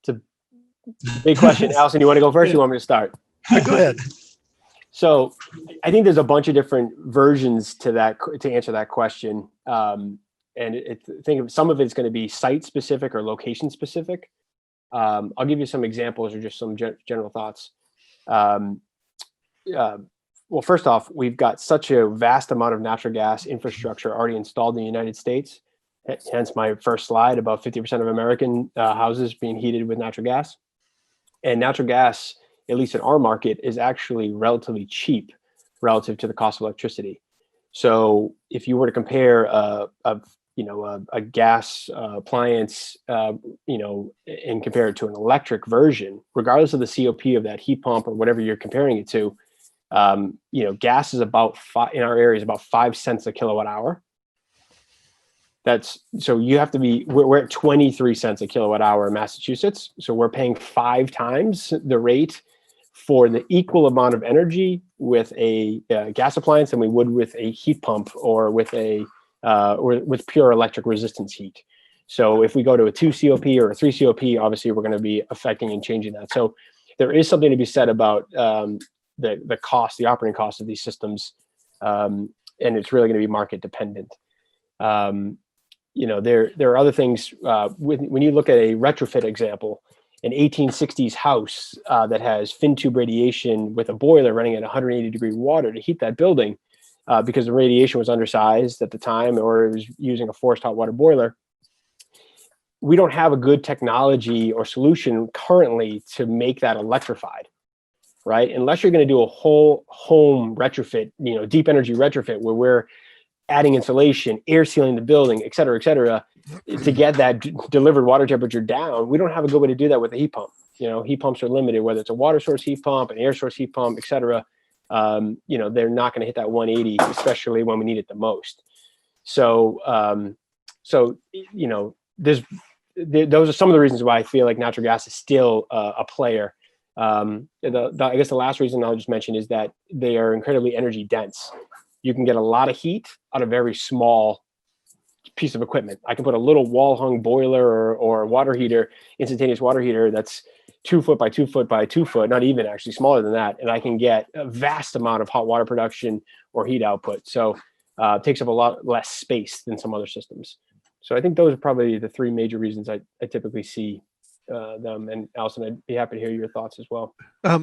S5: It's a big question. Allison, you want to go first? You want me to start?
S6: Go ahead.
S5: So I think there's a bunch of different versions to answer that question. And think of some of it's going to be site specific or location specific. I'll give you some examples or just some general thoughts. Well, first off, we've got such a vast amount of natural gas infrastructure already installed in the United States. Hence my first slide about 50% of American houses being heated with natural gas. And natural gas, at least in our market, is actually relatively cheap relative to the cost of electricity. So if you were to compare a gas appliance, and compare it to an electric version, regardless of the COP of that heat pump or whatever you're comparing it to, gas is in our area is about 5 cents a kilowatt hour. So you have to we're at 23 cents a kilowatt hour in Massachusetts. So we're paying 5 times the rate for the equal amount of energy with a gas appliance than we would with a heat pump or with or with pure electric resistance heat. So if we go to a 2 COP or a 3 COP, obviously we're going to be affecting and changing that. So there is something to be said about the operating cost of these systems, and it's really going to be market dependent. There are other things. When you look at a retrofit example, an 1860s house that has fin tube radiation with a boiler running at 180 degree water to heat that building, because the radiation was undersized at the time, or it was using a forced hot water boiler. We don't have a good technology or solution currently to make that electrified, right? Unless you're going to do a whole home retrofit, deep energy retrofit where we're adding insulation, air sealing the building, et cetera, to get that delivered water temperature down. We don't have a good way to do that with a heat pump. Heat pumps are limited, whether it's a water source heat pump, an air source heat pump, et cetera. They're not going to hit that 180, especially when we need it the most. So, those are some of the reasons why I feel like natural gas is still a player. I guess the last reason I'll just mention is that they are incredibly energy dense. You can get a lot of heat out of a very small piece of equipment. I can put a little wall hung boiler or water heater, instantaneous water heater that's 2 foot by 2 foot by 2 foot, not even actually smaller than that. And I can get a vast amount of hot water production or heat output. So it takes up a lot less space than some other systems. So I think those are probably the three major reasons I typically see them. And Allison, I'd be happy to hear your thoughts as well.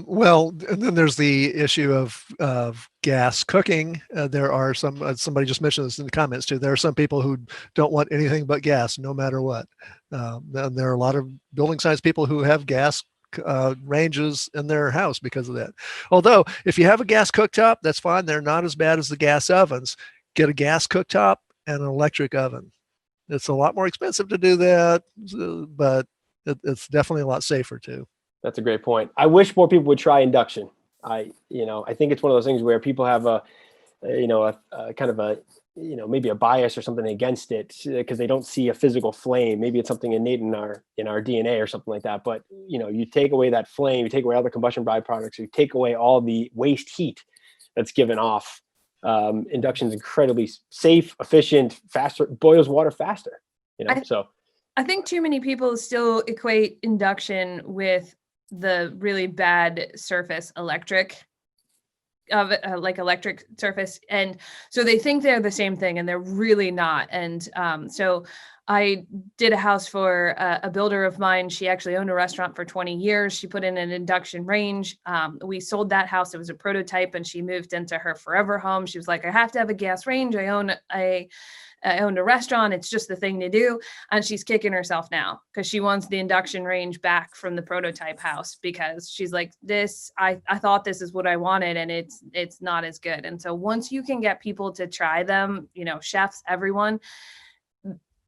S6: Well, and then there's the issue of gas cooking. There are some, somebody just mentioned this in the comments too. There are some people who don't want anything but gas, no matter what. And there are a lot of building science people who have gas ranges in their house because of that. Although if you have a gas cooktop, that's fine. They're not as bad as the gas ovens. Get a gas cooktop and an electric oven. It's a lot more expensive to do that, but it's definitely a lot safer too.
S5: That's a great point. I wish more people would try induction. I think it's one of those things where people have a kind of a, maybe a bias or something against it because they don't see a physical flame. Maybe it's something innate in our DNA or something like that. But, you take away that flame, you take away all the combustion byproducts, you take away all the waste heat that's given off. Induction is incredibly safe, efficient, faster, boils water faster, so.
S3: I think too many people still equate induction with the really bad surface electric surface. And so they think they're the same thing and they're really not. And so I did a house for a builder of mine. She actually owned a restaurant for 20 years. She put in an induction range. We sold that house. It was a prototype and she moved into her forever home. She was like, I have to have a gas range. I owned a restaurant. It's just the thing to do. And she's kicking herself now because she wants the induction range back from the prototype house because she's like, I thought this is what I wanted and it's not as good. And so once you can get people to try them, chefs, everyone,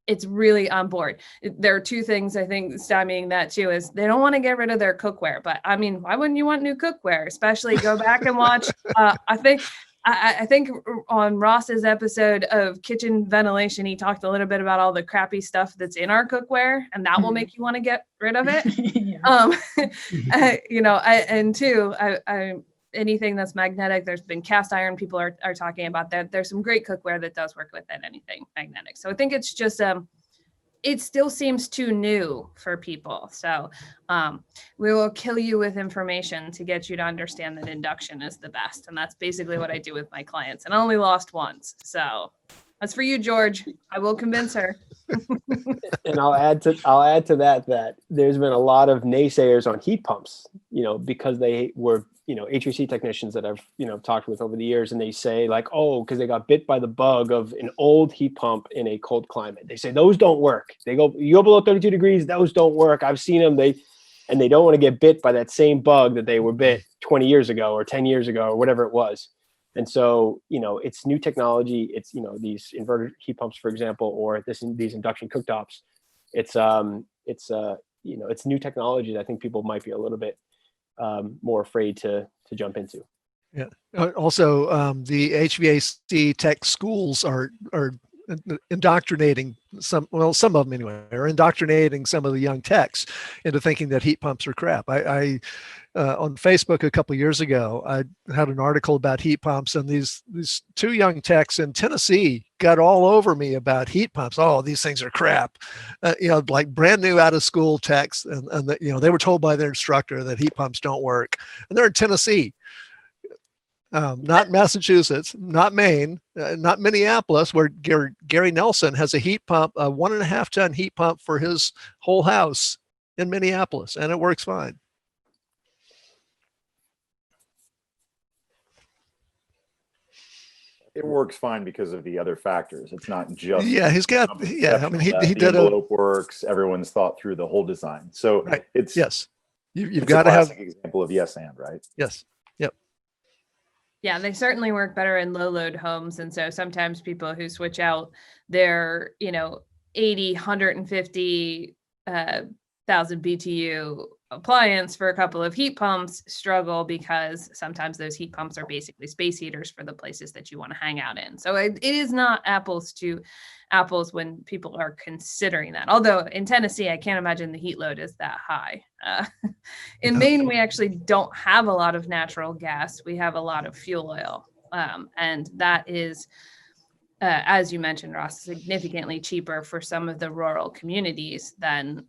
S3: it's really on board. There are two things I think stymieing that too is they don't want to get rid of their cookware, but I mean, why wouldn't you want new cookware? Especially go back and watch. I think on Ross's episode of kitchen ventilation, he talked a little bit about all the crappy stuff that's in our cookware, and that will make you want to get rid of it. And two, anything that's magnetic, there's been cast iron people are talking about that. There's some great cookware that does work with anything magnetic. So I think it's just it still seems too new for people. So we will kill you with information to get you to understand that induction is the best. And that's basically what I do with my clients. And I only lost once. So that's for you, George. I will convince her.
S5: And I'll add to that there's been a lot of naysayers on heat pumps, because they were, HVAC technicians that I've, talked with over the years, and they say like, oh, because they got bit by the bug of an old heat pump in a cold climate. They say those don't work. They go, you go below 32 degrees, those don't work. I've seen them. They don't want to get bit by that same bug that they were bit 20 years ago or 10 years ago or whatever it was. And so, it's new technology. It's, these inverter heat pumps, for example, or these induction cooktops. It's new technology that I think people might be a little bit more afraid to jump into.
S6: Yeah. Also, the HVAC tech schools are indoctrinating some of them anyway, are indoctrinating some of the young techs into thinking that heat pumps are crap. I on Facebook a couple of years ago, I had an article about heat pumps, and these two young techs in Tennessee got all over me about heat pumps. Oh, these things are crap. Like brand new out of school techs, and they were told by their instructor that heat pumps don't work, and they're in Tennessee. Not Massachusetts, not Maine, not Minneapolis, where Gary Nelson has a heat pump, a 1.5 ton heat pump for his whole house in Minneapolis, and it works fine.
S1: It works fine because of the other factors. It's not just
S6: he's got he did
S1: envelope works. Everyone's thought through the whole design, so
S6: right.
S1: It's
S6: yes, you've
S1: it's
S6: got
S1: a
S6: to have
S1: example of yes and right.
S6: Yes. Yep.
S3: Yeah, they certainly work better in low load homes. And so sometimes people who switch out their, 80, 150 thousand BTU appliance for a couple of heat pumps struggle because sometimes those heat pumps are basically space heaters for the places that you want to hang out in. So it is not apples to apples when people are considering that. Although in Tennessee, I can't imagine the heat load is that high. In Maine, we actually don't have a lot of natural gas. We have a lot of fuel oil. And that is, as you mentioned, Ross, significantly cheaper for some of the rural communities than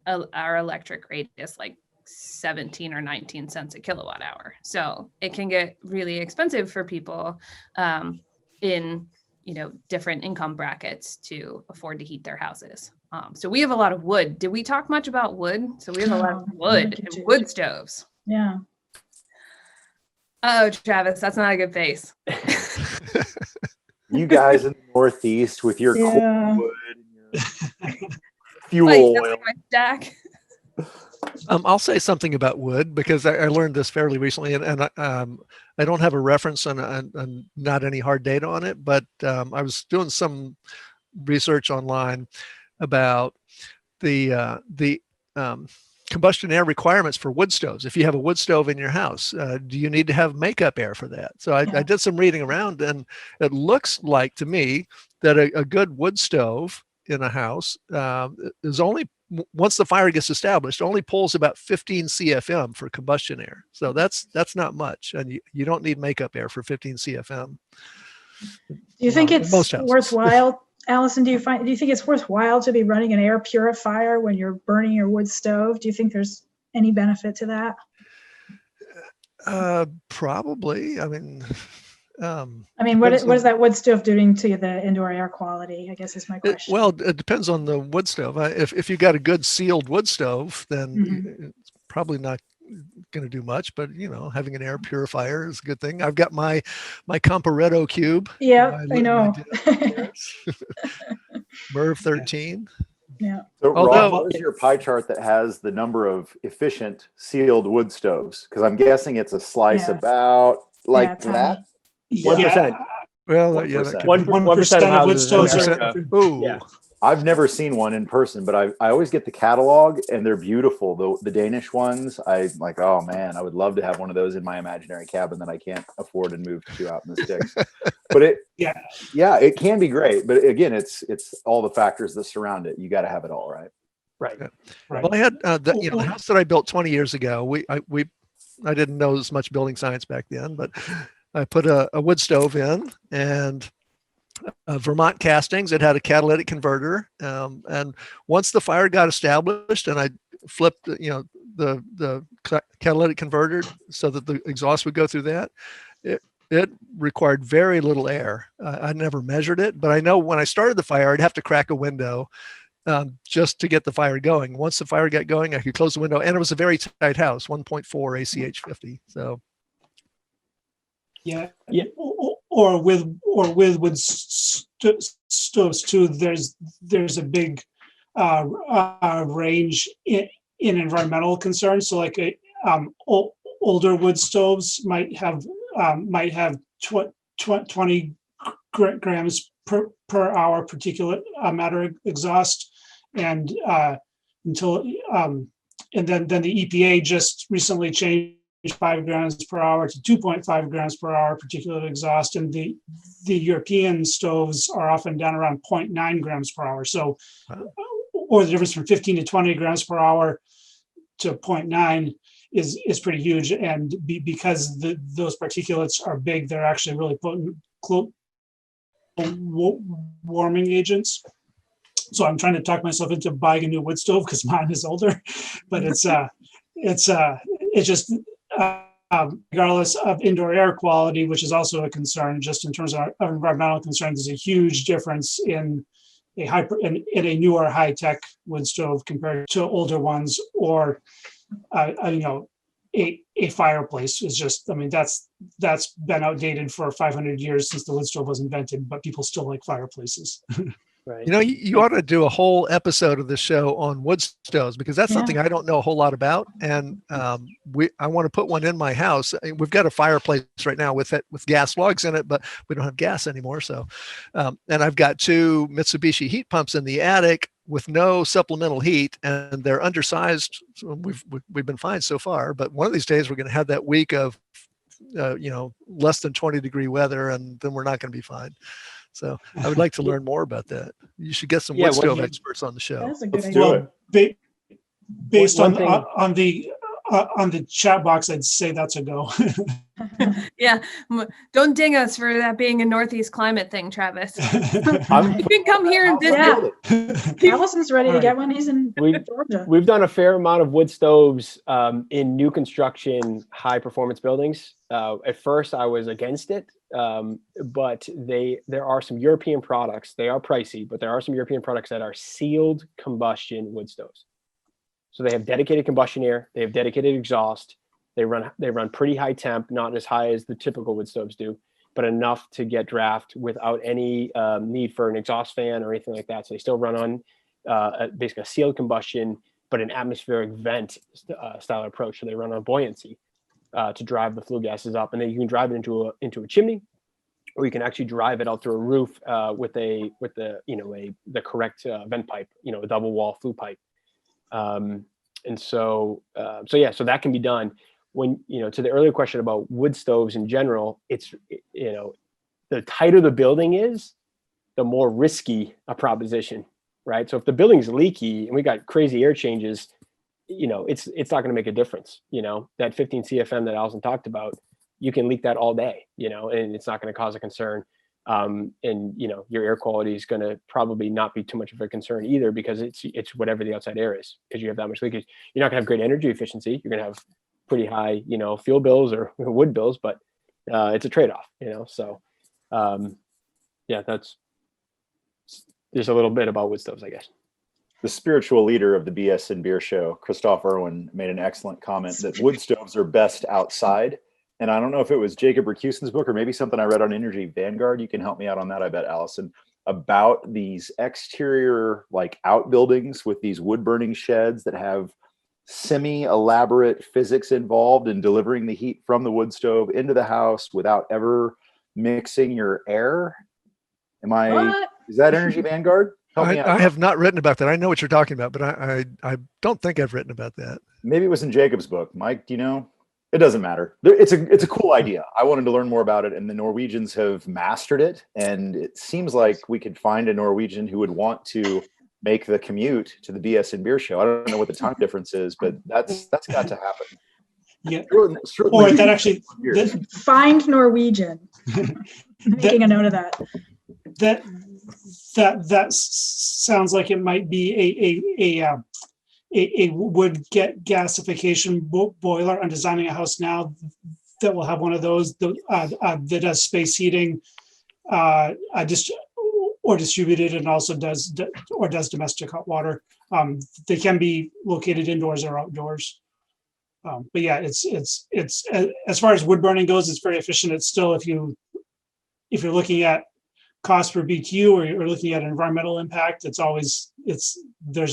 S3: our electric rate is like 17 or 19 cents a kilowatt hour. So it can get really expensive for people in, different income brackets to afford to heat their houses. So we have a lot of wood. Did we talk much about wood? So we have a lot of wood and wood stoves.
S2: Yeah.
S3: Oh, Travis, that's not a good face.
S1: You guys in the Northeast with your
S2: Yeah.
S1: cold wood, and your fuel
S3: Like, that's
S1: oil.
S3: like my stack.
S6: I'll say something about wood because I learned this fairly recently, and I don't have a reference and not any hard data on it, but I was doing some research online about the combustion air requirements for wood stoves. If you have a wood stove in your house, do you need to have makeup air for that? So I did some reading around, and it looks like to me that a good wood stove in a house is only, once the fire gets established, only pulls about 15 CFM for combustion air. So that's not much, and you don't need makeup air for 15 CFM.
S2: Do you think
S6: in
S2: it's
S6: most houses.
S2: worthwhile, Allison? Do you think it's worthwhile to be running an air purifier when you're burning your wood stove? Do you think there's any benefit to that?
S6: Probably. I mean,
S2: what is that wood stove doing to the indoor air quality, I guess is my question.
S6: it depends on the wood stove. If you got a good sealed wood stove, then it's probably not going to do much, but having an air purifier is a good thing. I've got my Comparetto cube.
S2: Yeah, I know.
S6: MERV 13.
S2: Yeah.
S1: So
S6: Although-
S1: Rob, what is your pie chart that has the number of efficient sealed wood stoves? Because I'm guessing it's a slice
S2: Yeah.
S1: about like
S2: it's
S1: that.
S5: 1%.
S6: Well, yeah, that
S1: 1%.
S6: could be.
S5: 1% of
S4: wood
S5: houses in
S4: stoves
S5: America.
S6: Ooh.
S5: Yeah.
S1: I've never seen one in person, but I always get the catalog and they're beautiful. The Danish ones, I'm like, oh man, I would love to have one of those in my imaginary cabin that I can't afford and move to out in the sticks. But it can be great. But again, it's all the factors that surround it. You got to have it all, right?
S5: Right.
S4: Right.
S6: Well, I had the house that I built 20 years ago. I didn't know as much building science back then, but I put a wood stove in and Vermont castings. It had a catalytic converter, and once the fire got established, and I flipped, the catalytic converter so that the exhaust would go through that, it required very little air. I never measured it, but I know when I started the fire, I'd have to crack a window just to get the fire going. Once the fire got going, I could close the window, and it was a very tight house, 1.4 ACH 50. So.
S4: Yeah.
S5: Yeah.
S4: Or with wood stoves too. There's a big range in environmental concerns. So like older wood stoves might have 20 grams per hour particulate matter exhaust, and and then the EPA just recently changed 5 grams per hour to 2.5 grams per hour particulate exhaust, and the European stoves are often down around 0.9 grams per hour. So, or the difference from 15 to 20 grams per hour to 0.9 is pretty huge. And because those particulates are big, they're actually really potent warming agents. So I'm trying to talk myself into buying a new wood stove because mine is older, but it's just. Regardless of indoor air quality, which is also a concern, just in terms of environmental concerns, there's a huge difference in a newer high-tech wood stove compared to older ones, or a fireplace is just. I mean, that's been outdated for 500 years since the wood stove was invented, but people still like fireplaces.
S5: Right.
S6: You ought to do a whole episode of the show on wood stoves, because that's something I don't know a whole lot about, and I want to put one in my house. We've got a fireplace right now with gas logs in it, but we don't have gas anymore. So, and I've got 2 Mitsubishi heat pumps in the attic with no supplemental heat, and they're undersized. So we've been fine so far, but one of these days we're going to have that week of less than 20-degree weather, and then we're not going to be fine. So I would like to learn more about that. You should get some wood stove experts on the show.
S2: That's a good
S1: Let's
S2: idea.
S1: do it.
S4: Based
S5: One
S4: on the chat box, I'd say that's a go.
S3: Yeah, don't ding us for that being a Northeast climate thing, Travis. You can come here and visit.
S2: Yeah. Allison's ready to get one. He's in
S5: We've-
S2: Georgia.
S5: We've done a fair amount of wood stoves in new construction, high performance buildings. At first, I was against it, but there are some European products. They are pricey, but there are some European products that are sealed combustion wood stoves. So they have dedicated combustion air. They have dedicated exhaust. They run pretty high temp, not as high as the typical wood stoves do, but enough to get draft without any need for an exhaust fan or anything like that. So they still run on basically a sealed combustion, but an atmospheric vent style approach. So they run on buoyancy to drive the flue gases up, and then you can drive it into a chimney, or you can actually drive it out through a roof with the correct vent pipe, a double wall flue pipe. So that can be done. When, to the earlier question about wood stoves in general, it's, the tighter the building is, the more risky a proposition, right? So if the building's leaky and we got crazy air changes, it's not going to make a difference. That 15 CFM that Allison talked about, you can leak that all day, and it's not going to cause a concern. And your air quality is going to probably not be too much of a concern either, because it's whatever the outside air is, because you have that much leakage. You're not going to have great energy efficiency. You're going to have pretty high, fuel bills or wood bills, but it's a trade-off, So, there's a little bit about wood stoves, I guess.
S1: The spiritual leader of the BS and Beer Show, Christoph Irwin, made an excellent comment that wood stoves are best outside. And I don't know if it was Jacob Recusen's book or maybe something I read on Energy Vanguard. You can help me out on that, I bet, Allison, about these exterior outbuildings with these wood burning sheds that have semi-elaborate physics involved in delivering the heat from the wood stove into the house without ever mixing your air. Is that Energy Vanguard? Help me out.
S6: I have not written about that. I know what you're talking about, but I don't think I've written about that.
S1: Maybe it was in Jacob's book. Mike, do you know? It doesn't matter. It's a cool idea. I wanted to learn more about it, and the Norwegians have mastered it. And it seems like we could find a Norwegian who would want to make the commute to the BS and Beer Show. I don't know what the time difference is, but that's got to happen.
S4: Yeah.
S1: Certainly
S4: Or that actually
S2: Find Norwegian. Making a note of that.
S4: That sounds like it might be a wood gasification boiler. I'm designing a house now that will have one of those that does space heating, or distributed, and also does domestic hot water. They can be located indoors or outdoors. But yeah, it's as far as wood burning goes, it's very efficient. It's still, if you're looking at cost per BTU or you're looking at environmental impact, there's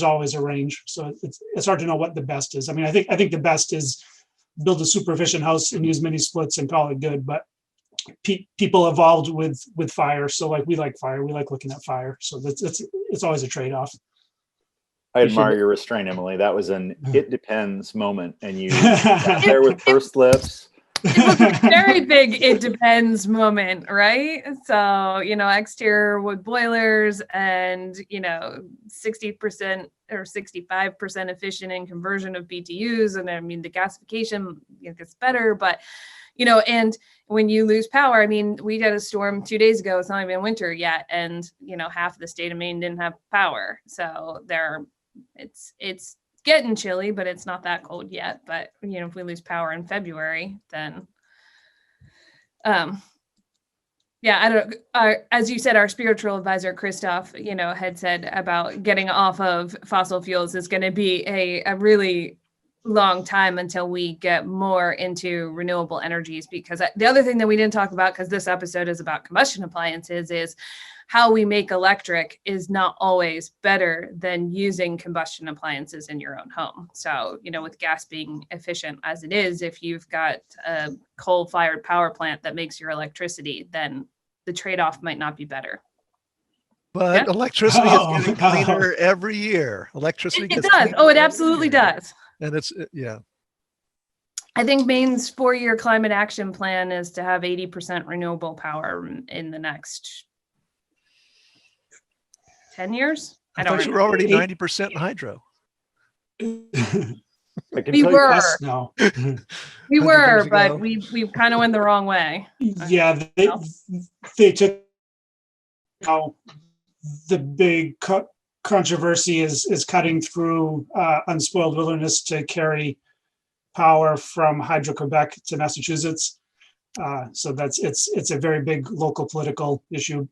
S4: always a range. So it's hard to know what the best is. I mean, I think the best is build a super efficient house and use mini splits and call it good. But people evolved with fire, so we like fire. We like looking at fire. So it's always a trade-off.
S1: I admire your restraint, Emily. That was an "it depends" moment, and you sat there with pursed lips.
S3: It was a very big "it depends" moment, right? So, exterior wood boilers and, 60% or 65% efficient in conversion of BTUs. And I mean, the gasification gets better, but, and when you lose power, I mean, we got a storm 2 days ago. It's not even winter yet. And, half the state of Maine didn't have power. So it's getting chilly, but it's not that cold yet. But if we lose power in February, then I don't. As you said, our spiritual advisor Christoph, had said about getting off of fossil fuels is going to be a really long time until we get more into renewable energies. Because the other thing that we didn't talk about, because this episode is about combustion appliances, is how we make electric is not always better than using combustion appliances in your own home. So, with gas being efficient as it is, if you've got a coal-fired power plant that makes your electricity, then the trade-off might not be better.
S6: But electricity is getting cleaner every year. Electricity
S3: It
S6: gets
S3: does.
S6: cleaner
S3: Oh, it
S6: every
S3: absolutely
S6: year.
S3: does.
S6: And it's, yeah.
S3: I think Maine's 4-year climate action plan is to have 80% renewable power in the next 10 years.
S6: I thought you were already 90% in hydro.
S3: We were.
S4: No.
S3: We
S6: 100
S3: were,
S6: years
S3: but
S6: ago.
S3: we kind of went the wrong way.
S4: Yeah, they took how the big controversy is cutting through unspoiled wilderness to carry power from Hydro-Quebec to Massachusetts. So it's a very big local political issue.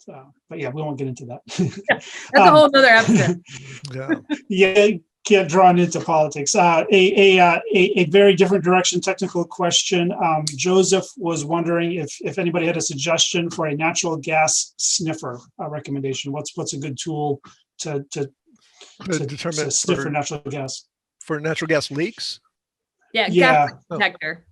S4: But yeah, we won't get into that.
S3: That's a whole other episode.
S6: Yeah.
S4: Yeah, get drawn into politics. A very different direction technical question. Joseph was wondering if anybody had a suggestion for a natural gas sniffer recommendation. What's a good tool to
S6: determine
S4: sniff for natural gas?
S6: For natural gas leaks.
S3: Yeah,
S4: Yeah.
S3: gas detector.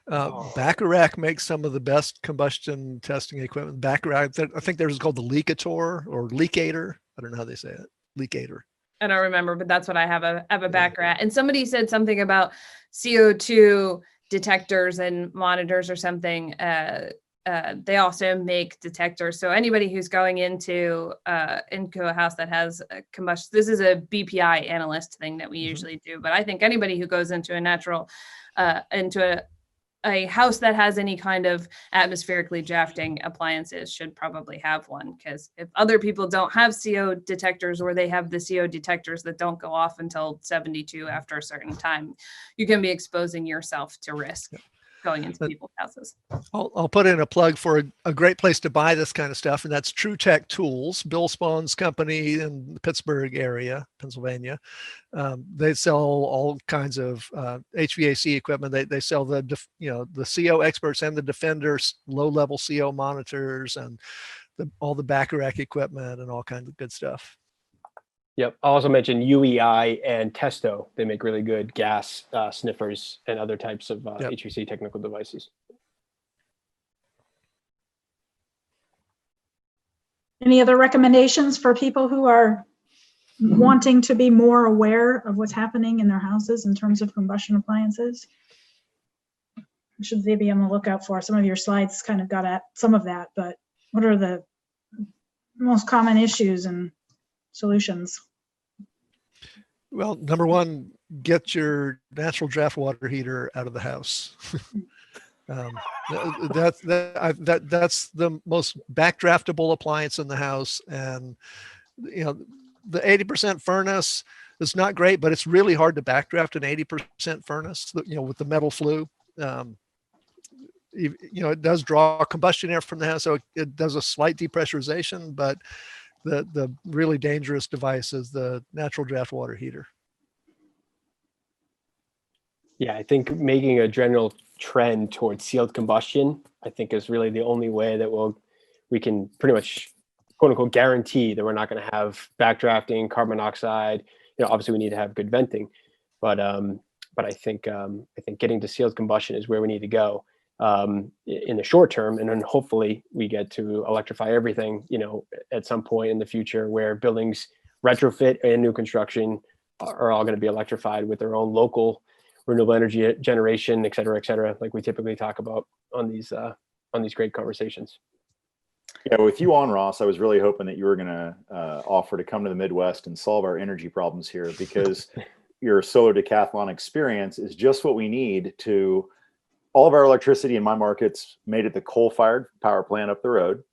S6: Bacharach makes some of the best combustion testing equipment. Bacharach, I think theirs is called the Leakator or Leakator. I don't know how they say it. Leakator.
S3: I don't remember, but that's what I have a back rat. And somebody said something about CO2 detectors and monitors or something. They also make detectors. So anybody who's going into a house that has a combustion, this is a BPI analyst thing that we usually do. But I think anybody who goes into a house that has any kind of atmospherically drafting appliances should probably have one, because if other people don't have CO detectors, or they have the CO detectors that don't go off until 72 after a certain time, you can be exposing yourself to risk going into people's houses.
S6: I'll put in a plug for a great place to buy this kind of stuff, and that's True Tech Tools, Bill Spawn's company in the Pittsburgh area, Pennsylvania. They sell all kinds of HVAC equipment. They sell the CO experts and the Defenders low-level CO monitors and all the Bacharach equipment and all kinds of good stuff.
S5: Yep. I'll also mention UEI and Testo. They make really good gas sniffers and other types of HVAC technical devices.
S2: Any other recommendations for people who are wanting to be more aware of what's happening in their houses in terms of combustion appliances? Should they be on the lookout for? Some of your slides kind of got at some of that, but what are the most common issues and solutions?
S6: Well, number one, get your natural draft water heater out of the house. That's the most backdraftable appliance in the house, and the 80% furnace is not great, but it's really hard to backdraft an 80% furnace. With the metal flue. It does draw combustion air from the house, so it does a slight depressurization, but the really dangerous device is the natural draft water heater.
S5: Yeah, I think making a general trend towards sealed combustion, I think, is really the only way that we can pretty much, quote unquote, guarantee that we're not going to have backdrafting, carbon monoxide. Obviously we need to have good venting, but I think getting to sealed combustion is where we need to go in the short term, and then hopefully we get to electrify everything, at some point in the future, where buildings retrofit and new construction are all going to be electrified with their own local renewable energy generation, et cetera, like we typically talk about on these great conversations.
S1: Yeah, with you on, Ross, I was really hoping that you were going to offer to come to the Midwest and solve our energy problems here, because your solar decathlon experience is just what we need to. All of our electricity in my market's made at the coal-fired power plant up the road.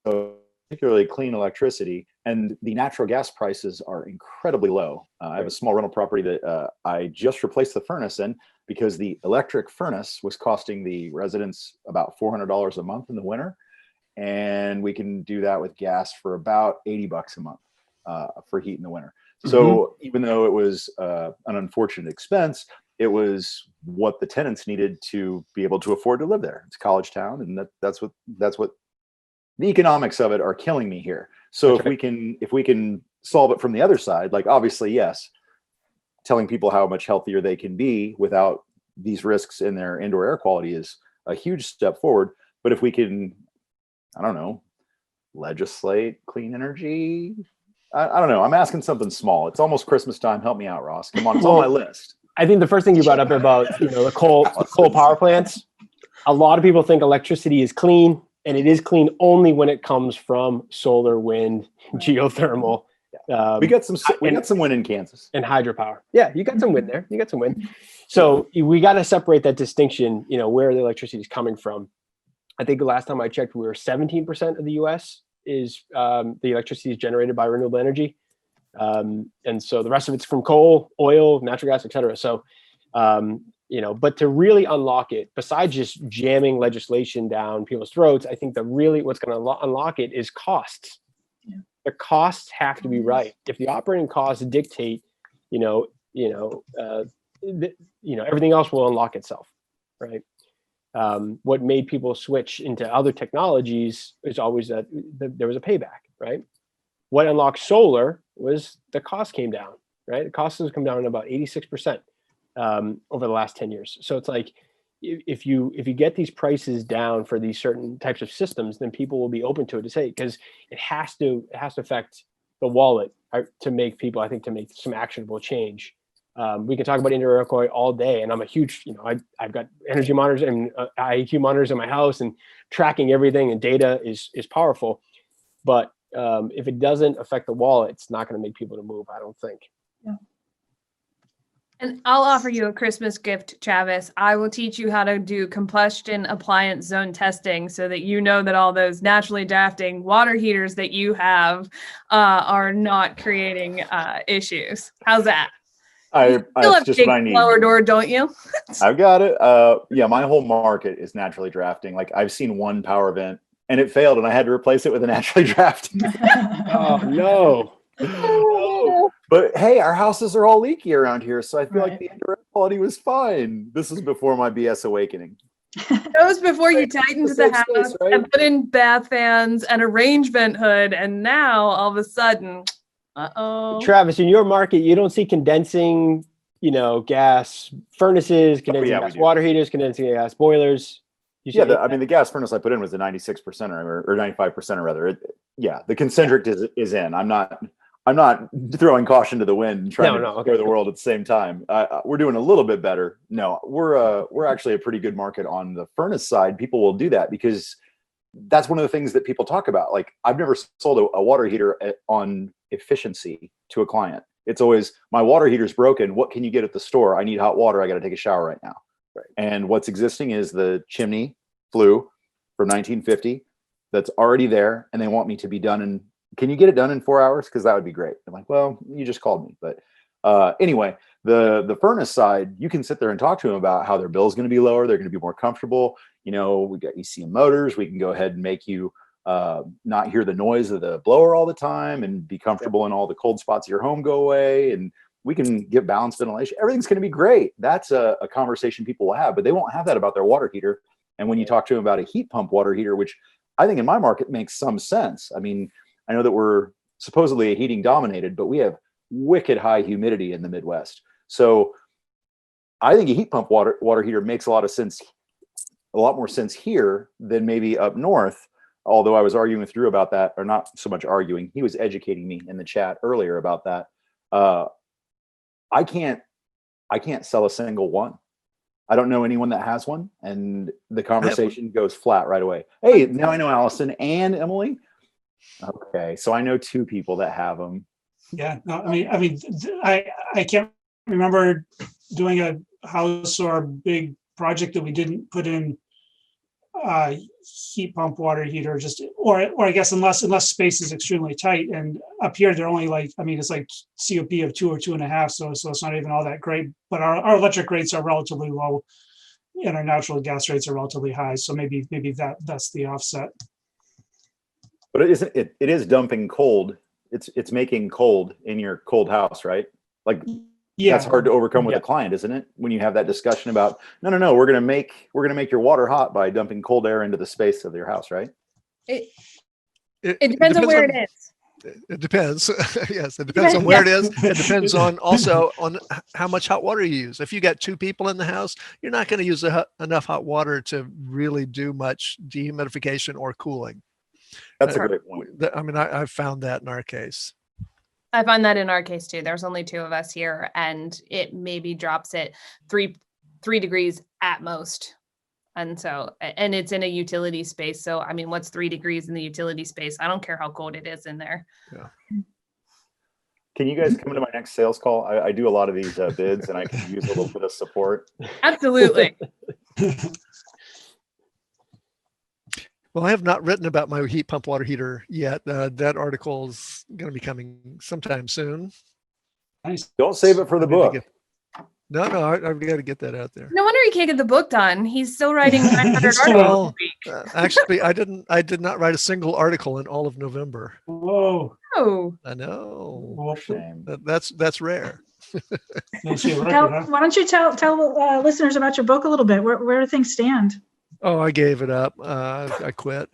S1: So particularly clean electricity, and the natural gas prices are incredibly low. I have a small rental property that I just replaced the furnace in, because the electric furnace was costing the residents about $400 a month in the winter, and we can do that with gas for about $80 a month for heat in the winter. So even though it was an unfortunate expense, it was what the tenants needed to be able to afford to live there. It's a college town, and that's what the economics of it are killing me here. So if we can solve it from the other side, like obviously, yes, telling people how much healthier they can be without these risks in their indoor air quality is a huge step forward. But if we can, I don't know, legislate clean energy, I don't know. I'm asking something small. It's almost Christmas time. Help me out, Ross. Come on, it's on my list.
S5: I think the first thing you brought up about the coal power plants, a lot of people think electricity is clean, and it is clean only when it comes from solar, wind, geothermal.
S1: We got some wind in Kansas
S5: and hydropower. Yeah, you got some wind there. You got some wind. So we got to separate that distinction. Where the electricity is coming from. I think the last time I checked, we were 17% of the U.S. is the electricity is generated by renewable energy. And so the rest of it's from coal, oil, natural gas, et cetera. So, but to really unlock it, besides just jamming legislation down people's throats, I think what's going to unlock it is costs.
S2: Yeah.
S5: The costs have to be right. If the operating costs dictate, everything else will unlock itself, right? What made people switch into other technologies is always that there was a payback, right? What unlocked solar was the cost came down, right? The cost has come down about 86% over the last 10 years. So it's like, if you get these prices down for these certain types of systems, then people will be open to it, to say, because it has to affect the wallet to make people, I think, to make some actionable change. We can talk about indoor air quality all day, and I'm a huge, I've got energy monitors and IEQ monitors in my house, and tracking everything and data is powerful. But if it doesn't affect the wallet, it's not going to make people to move, I don't think.
S2: Yeah.
S3: And I'll offer you a Christmas gift, Travis. I will teach you how to do combustion appliance zone testing so that you know that all those naturally drafting water heaters that you have are not creating issues. How's that?
S1: That's just
S3: big
S1: what I need.
S3: blower door, don't you?
S1: I've got it. Yeah, my whole market is naturally drafting. Like, I've seen one power vent and it failed, and I had to replace it with a naturally drafting.
S5: Oh no.
S1: But hey, our houses are all leaky around here, so I feel
S2: Right.
S1: like the indoor air quality was fine. This was before my BS awakening.
S3: That was before you tightened
S1: The
S3: the
S1: safe
S3: house
S1: space, right?
S3: and put in bath fans and a range vent hood, and now all of a sudden,
S5: Travis, in your market, you don't see condensing, gas furnaces, condensing
S1: we
S5: gas
S1: do.
S5: water heaters, condensing gas boilers. You see
S1: Yeah,
S5: any of
S1: I mean, the gas furnace I put in was the 96% or 95% or rather. The concentric is in. I'm not throwing caution to the wind and trying to destroy the world at the same time. We're doing a little bit better. No, we're actually a pretty good market on the furnace side. People will do that because that's one of the things that people talk about. Like, I've never sold a water heater on efficiency to a client. It's always, my water heater's broken. What can you get at the store? I need hot water. I got to take a shower right now. Right. And what's existing is the chimney flue from 1950 that's already there, and they want me to be done in. Can you get it done in 4 hours? Because that would be great. I'm like, well, you just called me. But anyway, the furnace side, you can sit there and talk to them about how their bill is going to be lower. They're going to be more comfortable. We got ECM motors. We can go ahead and make you not hear the noise of the blower all the time and be comfortable, and all the cold spots of your home go away. And we can get balanced ventilation. Everything's going to be great. That's a conversation people will have, but they won't have that about their water heater. And when you talk to them about a heat pump water heater, which I think in my market makes some sense. I mean, I know that we're supposedly heating dominated, but we have wicked high humidity in the Midwest. So I think a heat pump water heater makes a lot more sense here than maybe up north. Although I was arguing with Drew about that, or not so much arguing, he was educating me in the chat earlier about that. I can't sell a single one. I don't know anyone that has one, and the conversation goes flat right away. Hey, now I know Allison and Emily. Okay, so I know two people that have them.
S4: Yeah, no, I can't remember doing a house or a big project that we didn't put in heat pump water heater, or I guess unless space is extremely tight. And up here they're only it's like COP of 2 or 2.5, so it's not even all that great. But our electric rates are relatively low, and our natural gas rates are relatively high. So maybe that's the offset.
S1: But it is dumping cold. It's making cold in your cold house, right? Like, yeah, that's hard to overcome with a client, isn't it? When you have that discussion about, no, we're gonna make your water hot by dumping cold air into the space of your house, right?
S3: It depends on where it is.
S6: It depends. Yes, it depends on where it is. It depends on also on how much hot water you use. If you got two people in the house, you're not going to use enough hot water to really do much dehumidification or cooling.
S1: That's a great point.
S6: I mean, I've found that in our case.
S3: I find that in our case too. There's only two of us here, and it maybe drops it three degrees at most. And so, and it's in a utility space. So, I mean, what's 3 degrees in the utility space? I don't care how cold it is in there.
S6: Yeah.
S1: Can you guys come to my next sales call? I do a lot of these bids, and I can use a little bit of support.
S3: Absolutely.
S6: Well, I have not written about my heat pump water heater yet. That article is going to be coming sometime soon.
S4: Nice.
S1: Don't save it for the book.
S6: No, I've got to get that out there.
S3: No wonder he can't get the book done. He's still writing 900
S4: It's
S3: articles
S6: Well,
S3: a week.
S6: actually, I did not write a single article in all of November.
S4: Whoa.
S3: Oh,
S6: I know.
S4: Whoop.
S1: Shame.
S6: That's rare.
S4: That's your
S2: Tell-
S4: record, huh?
S2: Why don't you tell listeners about your book a little bit? Where do things stand?
S6: Oh, I gave it up. I quit.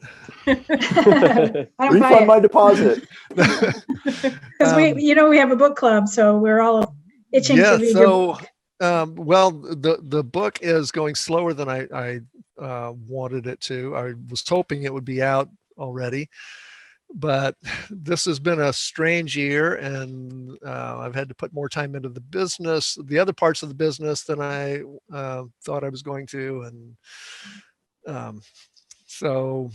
S2: I don't buy
S1: Refund
S2: it.
S1: my deposit.
S2: Because we have a book club, so we're all itching to read your book.
S6: Well, the book is going slower than I wanted it to. I was hoping it would be out already, but this has been a strange year, and I've had to put more time into the business, the other parts of the business than I thought I was going to, and so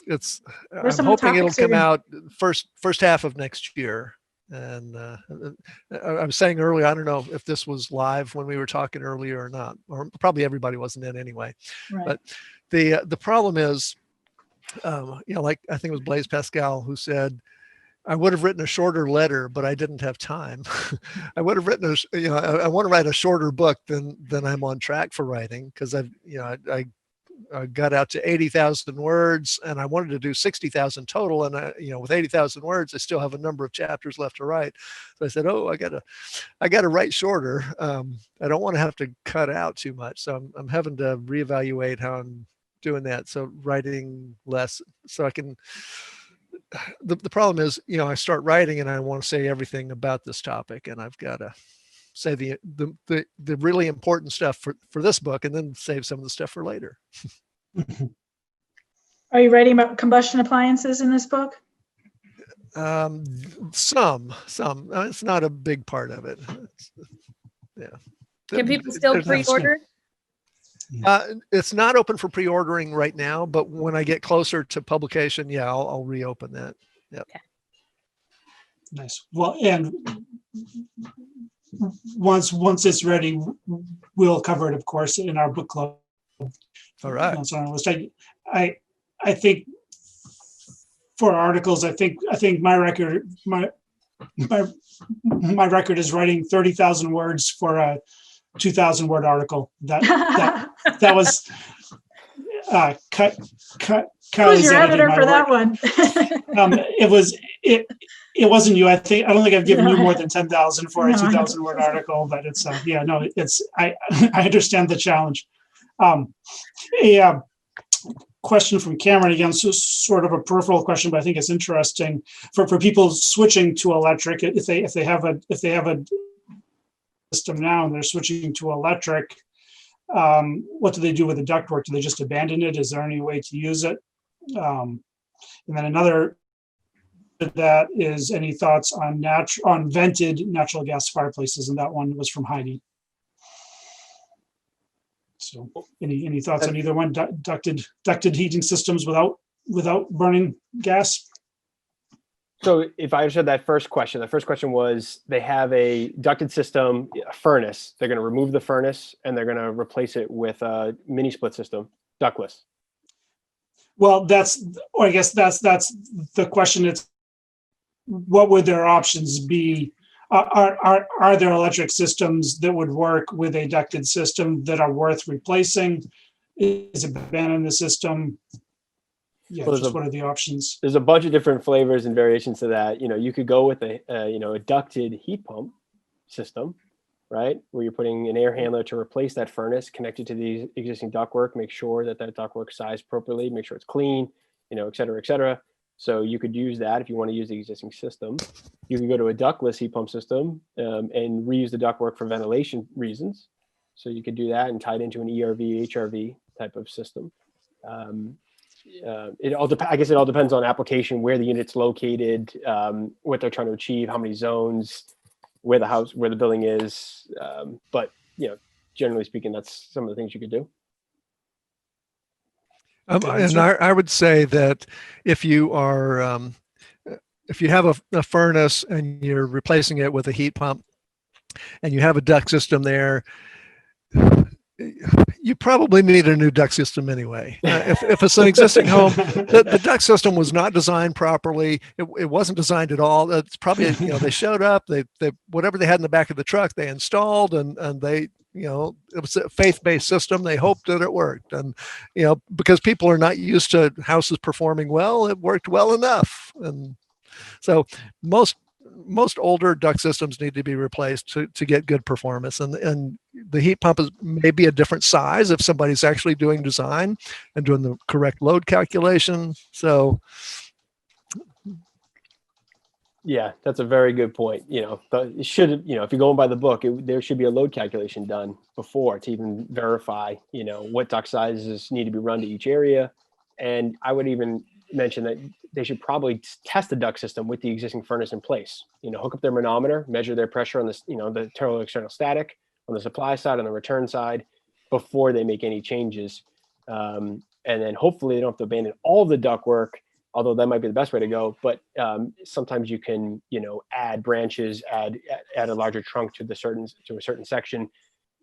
S6: it's.
S2: What are
S6: I'm
S2: some of the
S6: hoping it'll
S2: topics you're
S6: come out first half of next year. And I was saying earlier, I don't know if this was live when we were talking earlier or not, or probably everybody wasn't in anyway.
S2: Right.
S6: But the problem is, like I think it was Blaise Pascal who said, I would have written a shorter letter, but I didn't have time. I would have written I want to write a shorter book than I'm on track for writing, because I got out to 80,000 words, and I wanted to do 60,000 total. And with 80,000 words, I still have a number of chapters left to write. So I said, oh, I gotta write shorter. I don't want to have to cut out too much. So I'm having to reevaluate how I'm doing that. So writing less, so I can. The problem is, I start writing and I want to say everything about this topic, and I've got to say the really important stuff for this book, and then save some of the stuff for later.
S2: Are you writing about combustion appliances in this book?
S6: Some. It's not a big part of it. Yeah.
S3: can people still
S4: There's not
S3: pre-order?
S6: It's not open for pre-ordering right now, but when I get closer to publication, yeah, I'll reopen that. Yep.
S4: Nice. Well, and once it's ready, we'll cover it, of course, in our book club.
S6: All right.
S4: That's on our list. I think for articles, I think my record is writing 30,000 words for a 2,000 word article. That was cut.
S2: Who's your editor for that one?
S4: It wasn't you. I don't think I've given you more than 10,000 for a
S2: No.
S4: 2,000 word article, but it's I understand the challenge. A question from Cameron, again, so sort of a peripheral question, but I think it's interesting for people switching to electric. If they have a system now and they're switching to electric, what do they do with the ductwork? Do they just abandon it? Is there any way to use it? And then another that is, any thoughts on vented natural gas fireplaces? And that one was from Heidi. So any thoughts on either one? Ducted heating systems without burning gas?
S5: So if I understood that first question, the first question was, they have a ducted system, a furnace. They're going to remove the furnace and they're going to replace it with a mini split system, ductless.
S4: Well, I guess that's the question. It's what would their options be? Are there electric systems that would work with a ducted system that are worth replacing? Is it abandon the system? Yeah,
S5: Well,
S4: just what are the options?
S5: There's a bunch of different flavors and variations to that. You could go with a ducted heat pump system, right? Where you're putting an air handler to replace that furnace, connected to the existing ductwork, make sure that ductwork sized appropriately, make sure it's clean, et cetera, et cetera. So you could use that if you want to use the existing system. You can go to a ductless heat pump system and reuse the ductwork for ventilation reasons. So you could do that and tie it into an ERV, HRV type of system. I guess it all depends on application, where the unit's located, what they're trying to achieve, how many zones, where the building is. But generally speaking, that's some of the things you could do.
S6: And I would say that if you are, if you have a furnace and you're replacing it with a heat pump and you have a duct system there, you probably need a new duct system anyway. If it's an existing home, the duct system was not designed properly. It wasn't designed at all. It's probably, they showed up, they whatever they had in the back of the truck, they installed, and they, it was a faith-based system. They hoped that it worked. And, because people are not used to houses performing well, it worked well enough. And so most older duct systems need to be replaced to get good performance. And the heat pump is maybe a different size if somebody's actually doing design and doing the correct load calculation. So
S5: Yeah, that's a very good point. It should, if you're going by the book, there should be a load calculation done before to even verify, what duct sizes need to be run to each area. And I would even mention that they should probably test the duct system with the existing furnace in place. Hook up their manometer, measure their pressure on this, the internal external static on the supply side, on the return side, before they make any changes. And then hopefully they don't have to abandon all of the duct work, although that might be the best way to go. But sometimes you can, add branches, add a larger trunk to a certain section.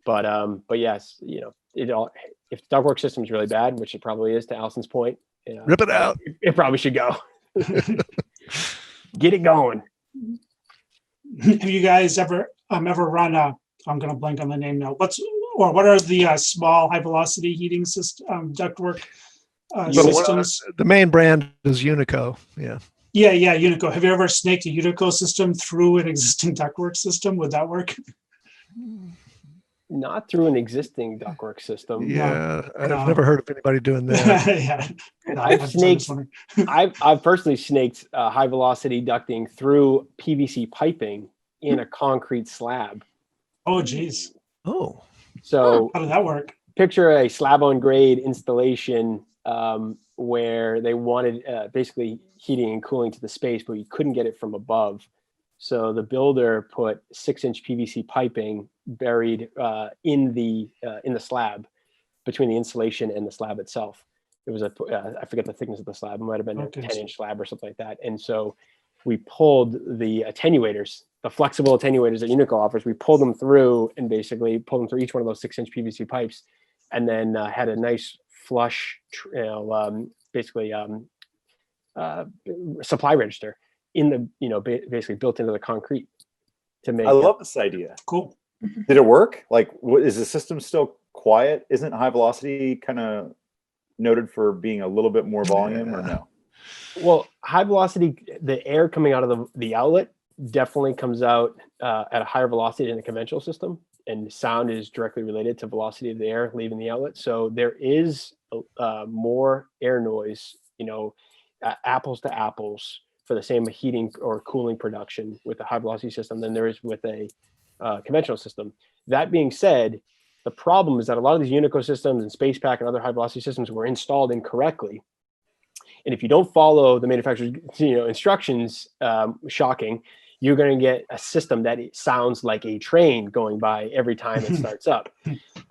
S5: But yes, if the ductwork system is really bad, which it probably is, to Allison's point,
S6: rip it out.
S5: It probably should go. Get it going.
S4: Have you guys ever run I'm going to blank on the name now. What are the small high velocity heating system ductwork systems?
S6: The main brand is Unico. Yeah.
S4: Yeah, Unico. Have you ever snaked a Unico system through an existing ductwork system? Would that work?
S5: Not through an existing ductwork system.
S6: Yeah, I've never heard of anybody doing that.
S4: Yeah.
S5: I've personally snaked high velocity ducting through PVC piping in a concrete slab.
S4: Oh, geez.
S6: Oh.
S5: So
S4: how did that work?
S5: Picture a slab on grade installation where they wanted basically heating and cooling to the space, but you couldn't get it from above. So the builder put 6-inch PVC piping buried in the slab between the insulation and the slab itself. It was I forget the thickness of the slab. It might have been a 10-inch slab or something like that. And so we pulled the attenuators, the flexible attenuators that Unico offers. We pulled them through and basically pulled them through each one of those 6-inch PVC pipes, and then had a nice flush, supply register in the, basically built into the concrete to make.
S1: I love this idea.
S4: Cool.
S1: Did it work? Like, is the system still quiet? Isn't high velocity kind of noted for being a little bit more volume, or no?
S5: Well, high velocity, the air coming out of the outlet definitely comes out at a higher velocity than a conventional system, and sound is directly related to velocity of the air leaving the outlet. So there is more air noise, apples to apples, for the same heating or cooling production with a high velocity system than there is with a conventional system. That being said, the problem is that a lot of these Unico systems and Space Pack and other high velocity systems were installed incorrectly. And if you don't follow the manufacturer's instructions, shocking, you're going to get a system that sounds like a train going by every time it starts up.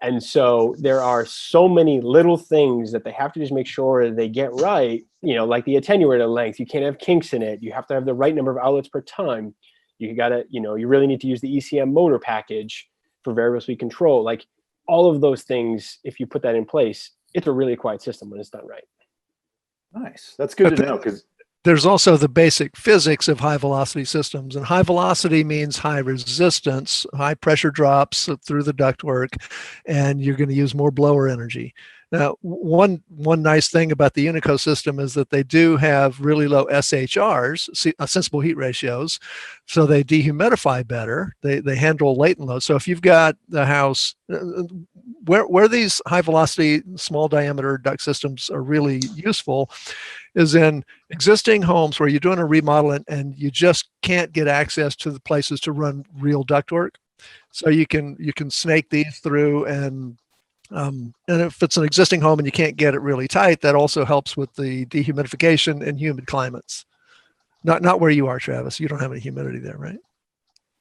S5: And so there are so many little things that they have to just make sure they get right, like the attenuator length. You can't have kinks in it. You have to have the right number of outlets per time. You got to, you really need to use the ECM motor package for variable speed control. Like all of those things, if you put that in place, it's a really quiet system when it's done right.
S1: Nice. That's good to know, because
S6: there's also the basic physics of high velocity systems, and high velocity means high resistance, high pressure drops through the ductwork, and you're going to use more blower energy. Now, one nice thing about the Unico system is that they do have really low SHRs, sensible heat ratios, so they dehumidify better. They handle latent load. So if you've got the house where these high velocity, small diameter duct systems are really useful is in existing homes where you're doing a remodel and you just can't get access to the places to run real ductwork. So you can snake these through, and if it's an existing home and you can't get it really tight, that also helps with the dehumidification in humid climates. Not where you are, Travis. You don't have any humidity there, right?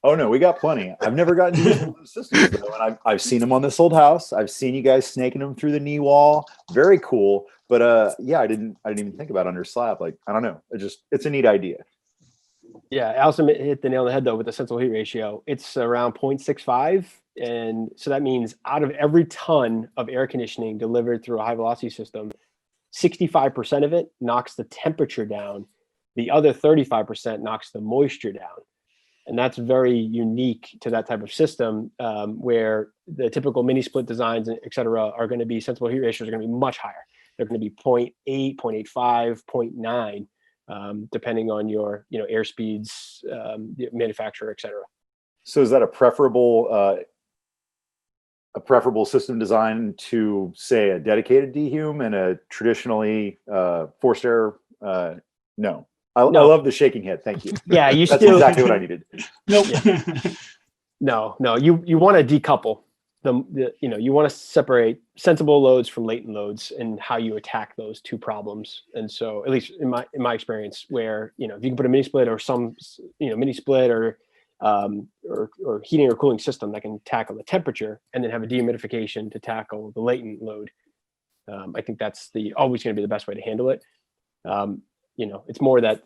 S1: Oh no, we got plenty. I've never gotten to use one of those systems though, and I've seen them on this old house. I've seen you guys snaking them through the knee wall. Very cool. But yeah, I didn't even think about under slab. Like, I don't know. It's a neat idea.
S5: Yeah, Allison hit the nail on the head though with the sensible heat ratio. It's around 0.65 And so that means out of every ton of air conditioning delivered through a high velocity system, 65% of it knocks the temperature down. The other 35% knocks the moisture down. And that's very unique to that type of system, where the typical mini split designs, et cetera, are going to be sensible heat ratios are going to be much higher. They're going to be 0.8, 0.85, 0.9, depending on your air speeds, manufacturer, et cetera.
S1: So is that a preferable system design to, say, a dedicated dehume and a traditionally forced air? No. I love the shaking head. Thank you.
S5: Yeah,
S1: That's exactly what I needed.
S4: Nope.
S5: No, you want to decouple you want to separate sensible loads from latent loads and how you attack those two problems. And so, at least in my experience, where if you can put a mini split or some mini split or heating or cooling system that can tackle the temperature and then have a dehumidification to tackle the latent load, I think that's always going to be the best way to handle it. It's more that,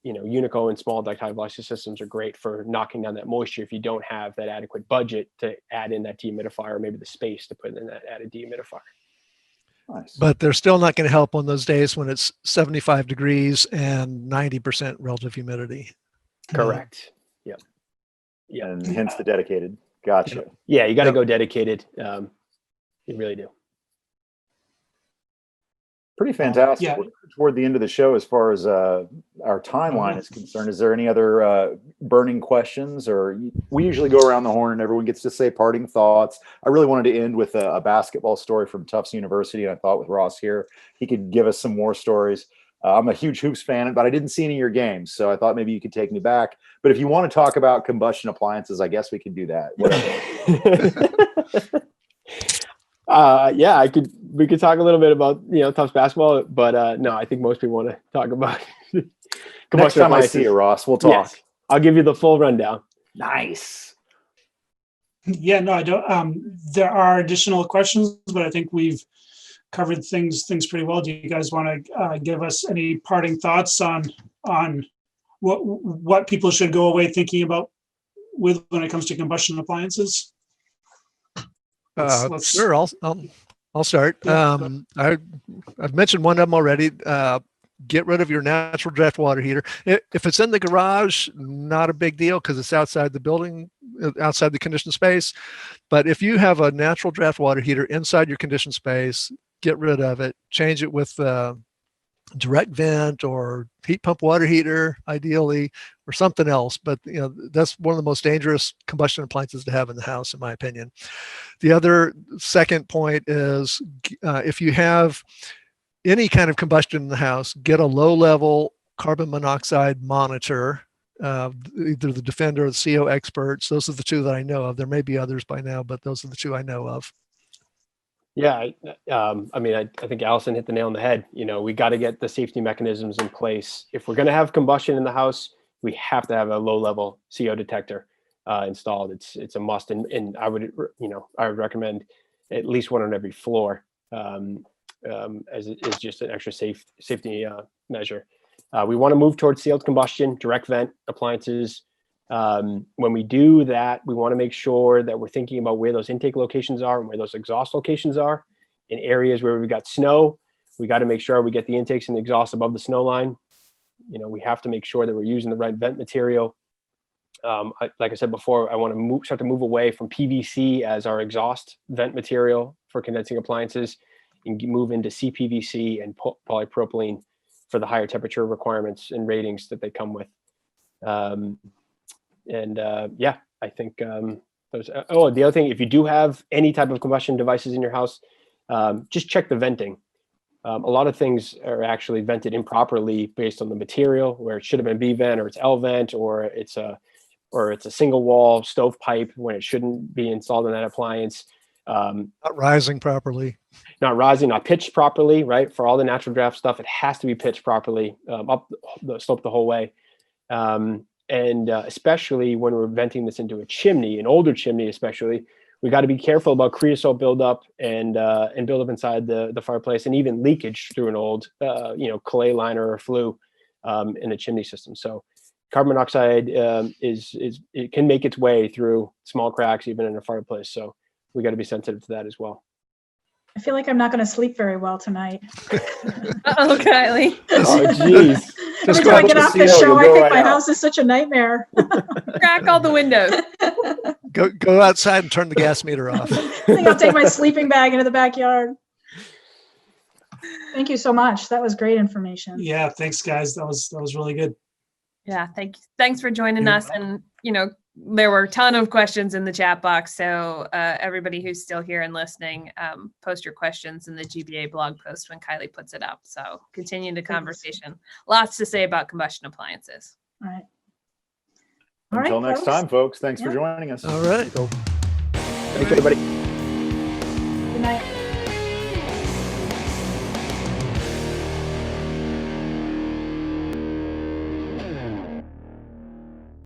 S5: Unico and small duct high velocity systems are great for knocking down that moisture if you don't have that adequate budget to add in that dehumidifier, or maybe the space to put in that added dehumidifier.
S1: Nice.
S6: But they're still not going to help on those days when it's 75 degrees and 90% relative humidity.
S5: Correct. Yep. Yeah.
S1: And hence the dedicated. Gotcha.
S5: Yeah, you got to go dedicated. You really do.
S1: Pretty fantastic.
S4: Yeah.
S1: We're toward the end of the show as far as our timeline is concerned. Is there any other burning questions? Or we usually go around the horn and everyone gets to say parting thoughts. I really wanted to end with a basketball story from Tufts University, and I thought with Ross here, he could give us some more stories. I'm a huge hoops fan, but I didn't see any of your games, so I thought maybe you could take me back. But if you want to talk about combustion appliances, I guess we could do that.
S5: Yeah, we could talk a little bit about Tufts basketball, but no, I think most people want to talk about
S1: Next time I see you, Ross, we'll talk.
S5: Yes, I'll give you the full rundown.
S1: Nice.
S4: Yeah, no, I don't. There are additional questions, but I think we've covered things pretty well. Do you guys want to give us any parting thoughts on what people should go away thinking about when it comes to combustion appliances? Let's
S6: Sure, I'll start.
S4: Yeah.
S6: I've mentioned one of them already. Get rid of your natural draft water heater. If it's in the garage, not a big deal because it's outside the building, outside the conditioned space. But if you have a natural draft water heater inside your conditioned space, get rid of it. Change it with direct vent or heat pump water heater, ideally, or something else. But that's one of the most dangerous combustion appliances to have in the house, in my opinion. The other second point is if you have any kind of combustion in the house, get a low-level carbon monoxide monitor, either the Defender or the CO Experts. Those are the two that I know of. There may be others by now, but those are the two I know of.
S5: Yeah, I think Allison hit the nail on the head. We got to get the safety mechanisms in place. If we're going to have combustion in the house, we have to have a low-level CO detector installed. It's a must, and I would recommend at least one on every floor, as it is just an extra safety measure. We want to move towards sealed combustion, direct vent appliances. When we do that, we want to make sure that we're thinking about where those intake locations are and where those exhaust locations are. In areas where we've got snow, we got to make sure we get the intakes and the exhaust above the snow line. We have to make sure that we're using the right vent material. Like I said before, I want to start to move away from PVC as our exhaust vent material for condensing appliances and move into CPVC and polypropylene for the higher temperature requirements and ratings that they come with. I think the other thing, if you do have any type of combustion devices in your house, just check the venting. A lot of things are actually vented improperly based on the material, where it should have been B vent or it's L vent, or it's a single wall stovepipe when it shouldn't be installed in that appliance.
S6: Not rising properly.
S5: Not rising, not pitched properly, right? For all the natural draft stuff, it has to be pitched properly up the slope the whole way. And especially when we're venting this into a chimney, an older chimney especially, we got to be careful about creosote buildup and buildup inside the fireplace, and even leakage through an old clay liner or flue in the chimney system. So carbon monoxide it can make its way through small cracks even in a fireplace. So we got to be sensitive to that as well.
S2: I feel like I'm not going to sleep very well tonight.
S3: Oh, Kylie.
S5: Oh, geez.
S2: Every
S6: go
S2: time I
S6: out
S2: get
S6: to
S2: off
S1: the
S2: this
S1: casino,
S2: show, I
S1: you'll go
S2: think
S1: right
S2: my
S1: out.
S2: house is such a nightmare.
S3: Crack all the windows.
S6: Go outside and turn the gas meter off.
S2: I think I'll take my sleeping bag into the backyard. Thank you so much. That was great information.
S4: Yeah, thanks guys. That was really good.
S3: Yeah, thanks for joining
S4: You're
S3: us. And there were a ton of questions in the chat box. So everybody who's still here and listening, post your questions in the GBA blog post when Kylie puts it up. So continue the conversation. Lots to say about combustion appliances.
S2: All right.
S1: Until next
S2: folks.
S1: time, folks. Thanks for
S2: Yeah.
S1: joining us.
S6: All right.
S5: Thanks, everybody.